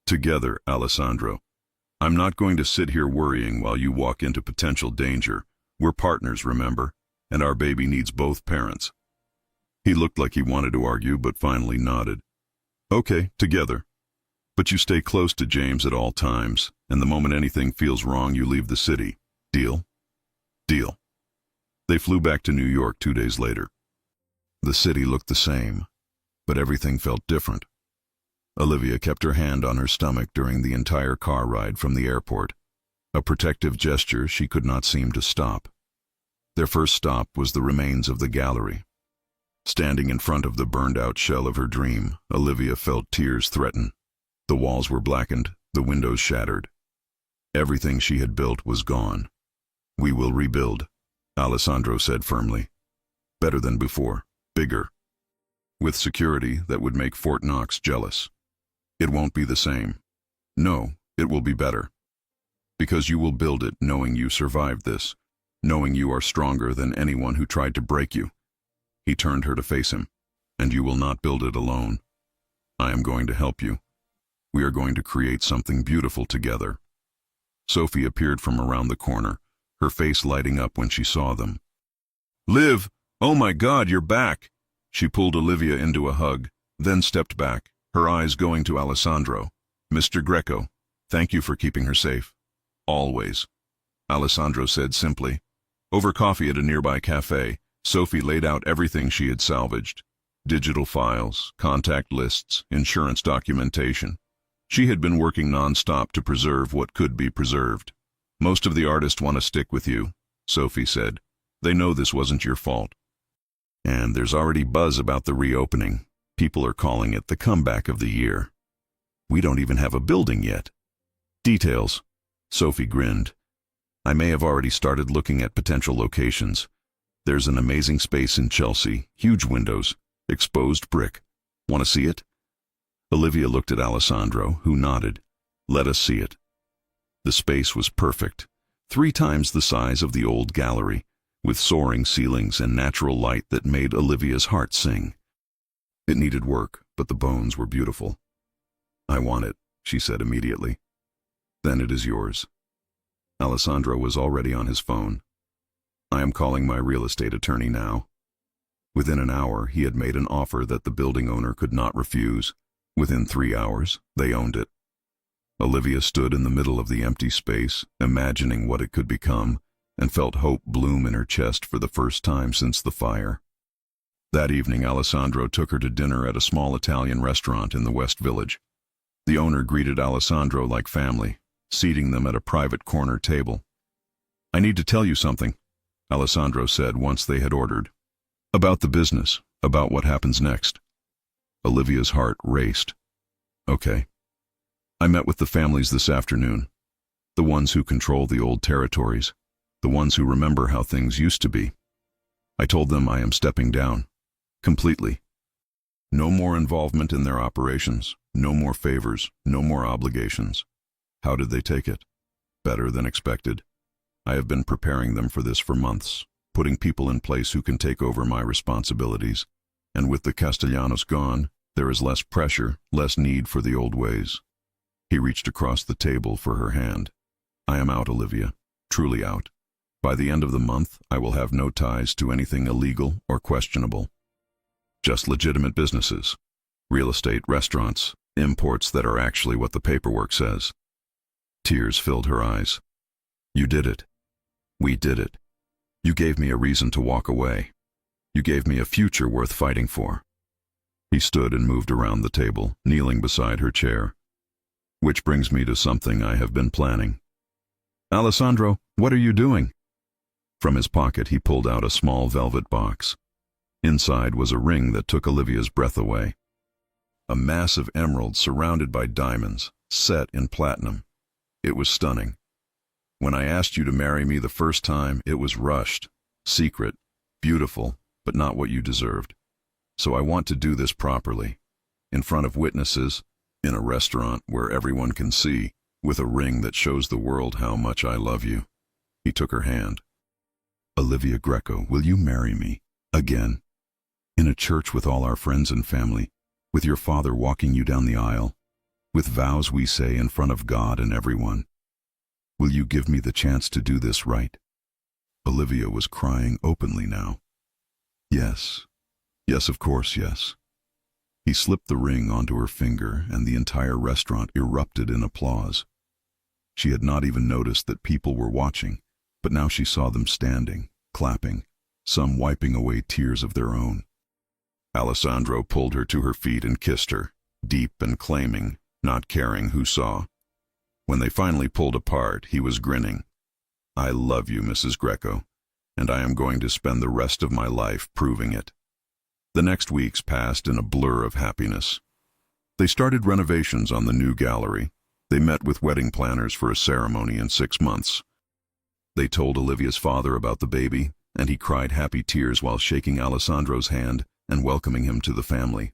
Together, Alessandro. I'm not going to sit here worrying while you walk into potential danger. We're partners, remember? And our baby needs both parents. He looked like he wanted to argue, but finally nodded. Okay, together. But you stay close to James at all times, and the moment anything feels wrong, you leave the city. Deal? Deal. They flew back to New York 2 days later. The city looked the same, but everything felt different. Olivia kept her hand on her stomach during the entire car ride from the airport. A protective gesture she could not seem to stop. Their first stop was the remains of the gallery. Standing in front of the burned-out shell of her dream, Olivia felt tears threaten. The walls were blackened, the windows shattered. Everything she had built was gone. "We will rebuild," Alessandro said firmly. "Better than before, bigger. With security that would make Fort Knox jealous. It won't be the same. No, it will be better. Because you will build it knowing you survived this, knowing you are stronger than anyone who tried to break you." He turned her to face him. "And you will not build it alone. I am going to help you. We are going to create something beautiful together." Sophie appeared from around the corner, her face lighting up when she saw them. "Liv, oh my God, you're back!" She pulled Olivia into a hug, then stepped back, her eyes going to Alessandro. "Mr. Greco, thank you for keeping her safe." "Always," Alessandro said simply. Over coffee at a nearby cafe, Sophie laid out everything she had salvaged. Digital files, contact lists, insurance documentation. She had been working non-stop to preserve what could be preserved. "Most of the artists want to stick with you," Sophie said. "They know this wasn't your fault. And there's already buzz about the reopening. People are calling it the comeback of the year. We don't even have a building yet." "Details," Sophie grinned. "I may have already started looking at potential locations. There's an amazing space in Chelsea, huge windows, exposed brick. Want to see it?" Olivia looked at Alessandro, who nodded. "Let us see it." The space was perfect, 3 times the size of the old gallery, with soaring ceilings and natural light that made Olivia's heart sing. It needed work, but the bones were beautiful. "I want it," she said immediately. "Then it is yours." Alessandro was already on his phone. "I am calling my real estate attorney now." Within an hour, he had made an offer that the building owner could not refuse. Within 3 hours, they owned it. Olivia stood in the middle of the empty space, imagining what it could become, and felt hope bloom in her chest for the first time since the fire. That evening, Alessandro took her to dinner at a small Italian restaurant in the West Village. The owner greeted Alessandro like family, seating them at a private corner table. "I need to tell you something," Alessandro said once they had ordered. "About the business, about what happens next." Olivia's heart raced. "Okay. I met with the families this afternoon, the ones who control the old territories, the ones who remember how things used to be. I told them I am stepping down, completely. No more involvement in their operations, no more favors, no more obligations." How did they take it? Better than expected. I have been preparing them for this for months, putting people in place who can take over my responsibilities. And with the Castellanos gone, there is less pressure, less need for the old ways. He reached across the table for her hand. "I am out, Olivia, truly out. By the end of the month, I will have no ties to anything illegal or questionable. Just legitimate businesses, real estate, restaurants, imports that are actually what the paperwork says." Tears filled her eyes. "You did it. We did it. You gave me a reason to walk away. You gave me a future worth fighting for." He stood and moved around the table, kneeling beside her chair. "Which brings me to something I have been planning." "Alessandro, what are you doing?" From his pocket he pulled out a small velvet box. Inside was a ring that took Olivia's breath away. A massive emerald surrounded by diamonds, set in platinum. It was stunning. "When I asked you to marry me the first time, it was rushed, secret, beautiful, but not what you deserved. So I want to do this properly, in front of witnesses, in a restaurant where everyone can see, with a ring that shows the world how much I love you." He took her hand. "Olivia Greco, will you marry me? Again? In a church with all our friends and family, with your father walking you down the aisle, with vows we say in front of God and everyone. Will you give me the chance to do this right?" Olivia was crying openly now. "Yes. Yes, of course, yes." He slipped the ring onto her finger, and the entire restaurant erupted in applause. She had not even noticed that people were watching, but now she saw them standing, clapping, some wiping away tears of their own. Alessandro pulled her to her feet and kissed her, deep and claiming, not caring who saw. When they finally pulled apart, he was grinning. "I love you, Mrs. Greco, and I am going to spend the rest of my life proving it." The next weeks passed in a blur of happiness. They started renovations on the new gallery. They met with wedding planners for a ceremony in 6 months. They told Olivia's father about the baby, and he cried happy tears while shaking Alessandro's hand and welcoming him to the family.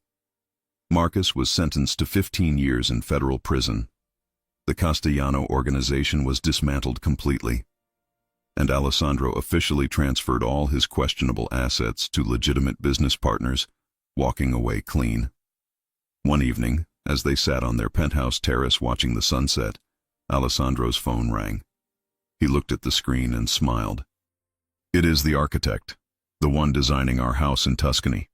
Marcus was sentenced to 15 years in federal prison. The Castellano organization was dismantled completely, and Alessandro officially transferred all his questionable assets to legitimate business partners, walking away clean. One evening, as they sat on their penthouse terrace watching the sunset, Alessandro's phone rang. He looked at the screen and smiled. "It is the architect, the one designing our house in Tuscany."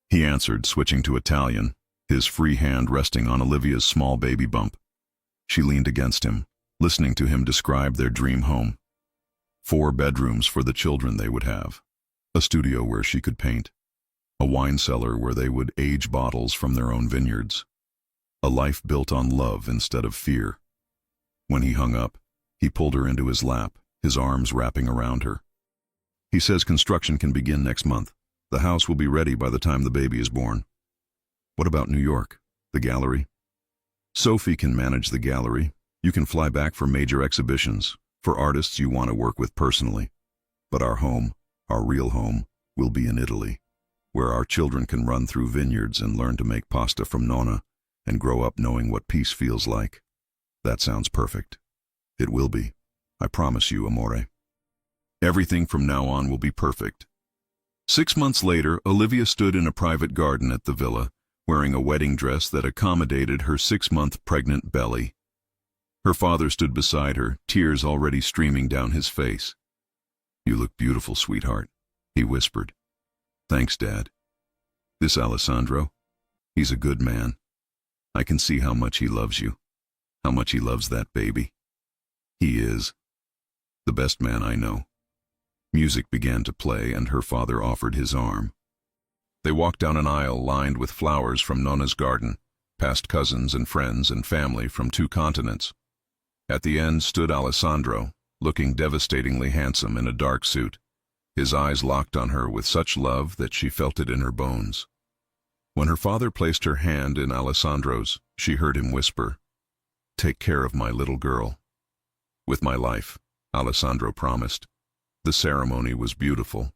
He answered, switching to Italian, his free hand resting on Olivia's small baby bump. She leaned against him, listening to him describe their dream home. 4 bedrooms for the children they would have, a studio where she could paint, a wine cellar where they would age bottles from their own vineyards, a life built on love instead of fear. When he hung up, he pulled her into his lap, his arms wrapping around her. "He says construction can begin next month. The house will be ready by the time the baby is born." "What about New York? The gallery?" "Sophie can manage the gallery. You can fly back for major exhibitions, for artists you want to work with personally. But our home, our real home, will be in Italy, where our children can run through vineyards and learn to make pasta from nonna and grow up knowing what peace feels like." "That sounds perfect." "It will be. I promise you, amore. Everything from now on will be perfect." 6 months later, Olivia stood in a private garden at the villa, wearing a wedding dress that accommodated her 6-month pregnant belly. Her father stood beside her, tears already streaming down his face. "You look beautiful, sweetheart," he whispered. "Thanks, Dad. This Alessandro, he's a good man. I can see how much he loves you, how much he loves that baby. He is the best man I know." Music began to play, and her father offered his arm. They walked down an aisle lined with flowers from Nonna's garden, past cousins and friends and family from 2 continents. At the end stood Alessandro, looking devastatingly handsome in a dark suit, his eyes locked on her with such love that she felt it in her bones. When her father placed her hand in Alessandro's, she heard him whisper, "Take care of my little girl." "With my life," Alessandro promised. The ceremony was beautiful.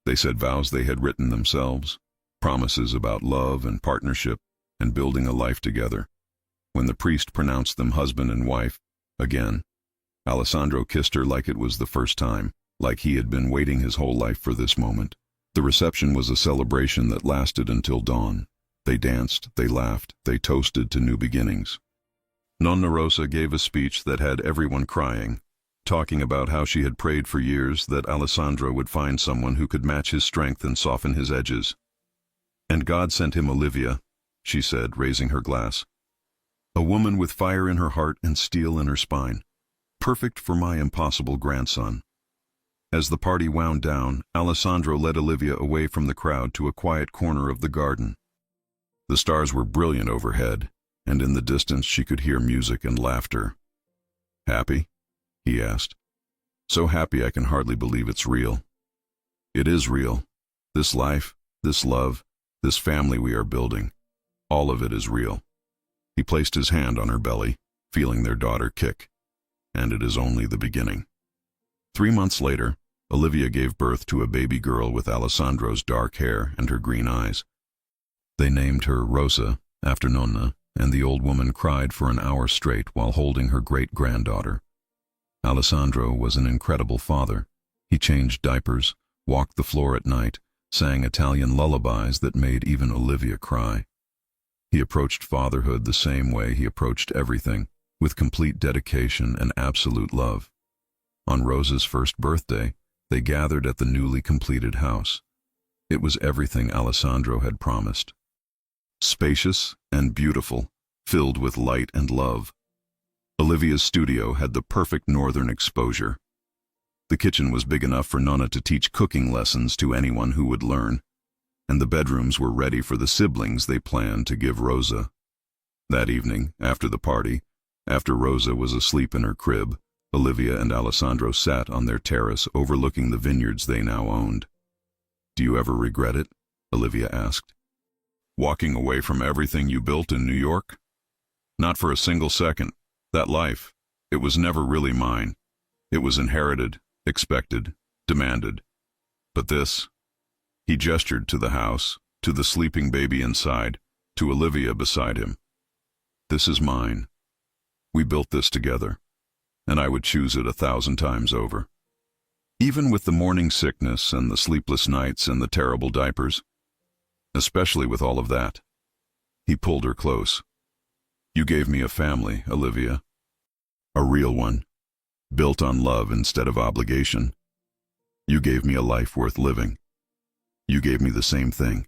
They said vows they had written themselves, promises about love and partnership and building a life together. When the priest pronounced them husband and wife, again, Alessandro kissed her like it was the first time, like he had been waiting his whole life for this moment. The reception was a celebration that lasted until dawn. They danced, they laughed, they toasted to new beginnings. Nonna Rosa gave a speech that had everyone crying, talking about how she had prayed for years that Alessandro would find someone who could match his strength and soften his edges. "And God sent him Olivia," she said, raising her glass. "A woman with fire in her heart and steel in her spine. Perfect for my impossible grandson." As the party wound down, Alessandro led Olivia away from the crowd to a quiet corner of the garden. The stars were brilliant overhead, and in the distance she could hear music and laughter. "Happy?" he asked. "So happy I can hardly believe it's real." "It is real. This life, this love, this family we are building, all of it is real." He placed his hand on her belly, feeling their daughter kick. "And it is only the beginning." 3 months later, Olivia gave birth to a baby girl with Alessandro's dark hair and her green eyes. They named her Rosa, after Nonna, and the old woman cried for an hour straight while holding her great-granddaughter. Alessandro was an incredible father. He changed diapers, walked the floor at night, sang Italian lullabies that made even Olivia cry. He approached fatherhood the same way he approached everything, with complete dedication and absolute love. On Rosa's first birthday, they gathered at the newly completed house. It was everything Alessandro had promised. Spacious and beautiful, filled with light and love. Olivia's studio had the perfect northern exposure. The kitchen was big enough for Nonna to teach cooking lessons to anyone who would learn, and the bedrooms were ready for the siblings they planned to give Rosa. That evening, after the party, After Rosa was asleep in her crib, Olivia and Alessandro sat on their terrace overlooking the vineyards they now owned. "Do you ever regret it?" Olivia asked. "Walking away from everything you built in New York?" "Not for a single second. That life, it was never really mine. It was inherited, expected, demanded. But this," he gestured to the house, to the sleeping baby inside, to Olivia beside him. "This is mine. We built this together, and I would choose it 1,000 times over. Even with the morning sickness and the sleepless nights and the terrible diapers. Especially with all of that." He pulled her close. "You gave me a family, Olivia. A real one, built on love instead of obligation. You gave me a life worth living. You gave me the same thing.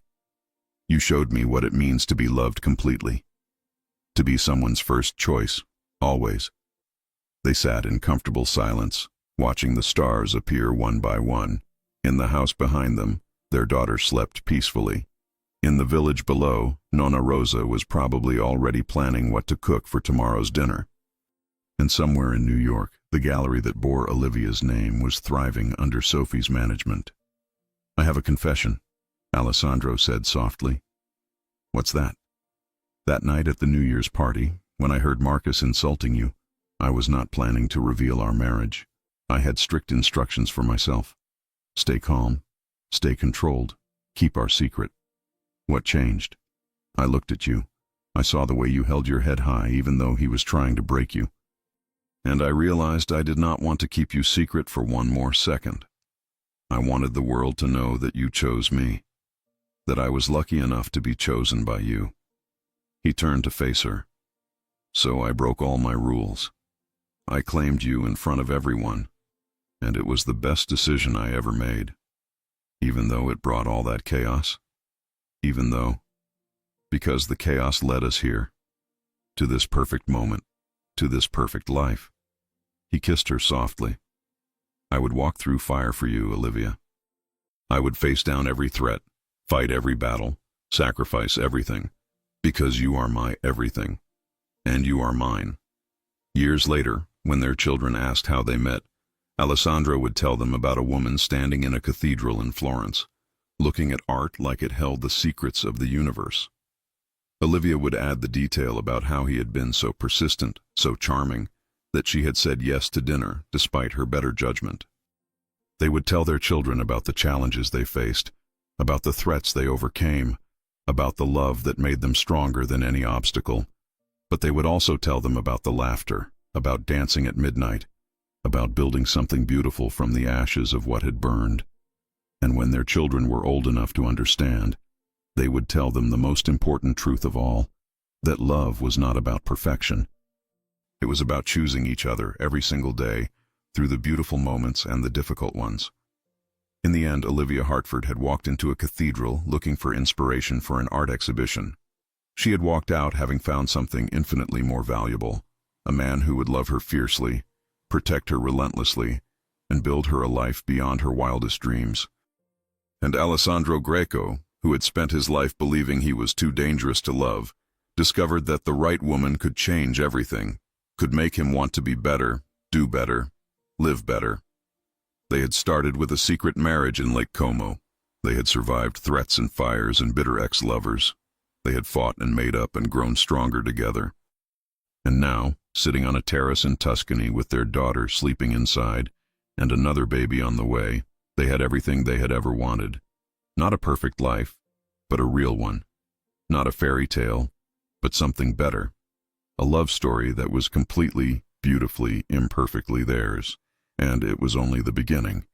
You showed me what it means to be loved completely. To be someone's first choice, always." They sat in comfortable silence, watching the stars appear one by one. In the house behind them, their daughter slept peacefully. In the village below, Nonna Rosa was probably already planning what to cook for tomorrow's dinner. And somewhere in New York, the gallery that bore Olivia's name was thriving under Sophie's management. "I have a confession," Alessandro said softly. "What's that?" "That night at the New Year's party, when I heard Marcus insulting you, I was not planning to reveal our marriage. I had strict instructions for myself. Stay calm, stay controlled, keep our secret. What changed? I looked at you. I saw the way you held your head high even though he was trying to break you. And I realized I did not want to keep you secret for one more second. I wanted the world to know that you chose me, that I was lucky enough to be chosen by you." He turned to face her. "So I broke all my rules. I claimed you in front of everyone, and it was the best decision I ever made. Even though it brought all that chaos. Even though, because the chaos led us here, to this perfect moment, to this perfect life." He kissed her softly. "I would walk through fire for you, Olivia. I would face down every threat, fight every battle, sacrifice everything, because you are my everything, and you are mine." Years later, when their children asked how they met, Alessandro would tell them about a woman standing in a cathedral in Florence, looking at art like it held the secrets of the universe. Olivia would add the detail about how he had been so persistent, so charming, that she had said yes to dinner despite her better judgment. They would tell their children about the challenges they faced, about the threats they overcame, about the love that made them stronger than any obstacle. But they would also tell them about the laughter, about dancing at midnight, about building something beautiful from the ashes of what had burned. And when their children were old enough to understand, they would tell them the most important truth of all, that love was not about perfection. It was about choosing each other every single day, through the beautiful moments and the difficult ones. In the end, Olivia Hartford had walked into a cathedral looking for inspiration for an art exhibition. She had walked out having found something infinitely more valuable, a man who would love her fiercely, protect her relentlessly, and build her a life beyond her wildest dreams. And Alessandro Greco, who had spent his life believing he was too dangerous to love, discovered that the right woman could change everything, could make him want to be better, do better, live better. They had started with a secret marriage in Lake Como. They had survived threats and fires and bitter ex-lovers. They had fought and made up and grown stronger together. And now, sitting on a terrace in Tuscany with their daughter sleeping inside, and another baby on the way, they had everything they had ever wanted. Not a perfect life, but a real one. Not a fairy tale, but something better. A love story that was completely, beautifully, imperfectly theirs. And it was only the beginning.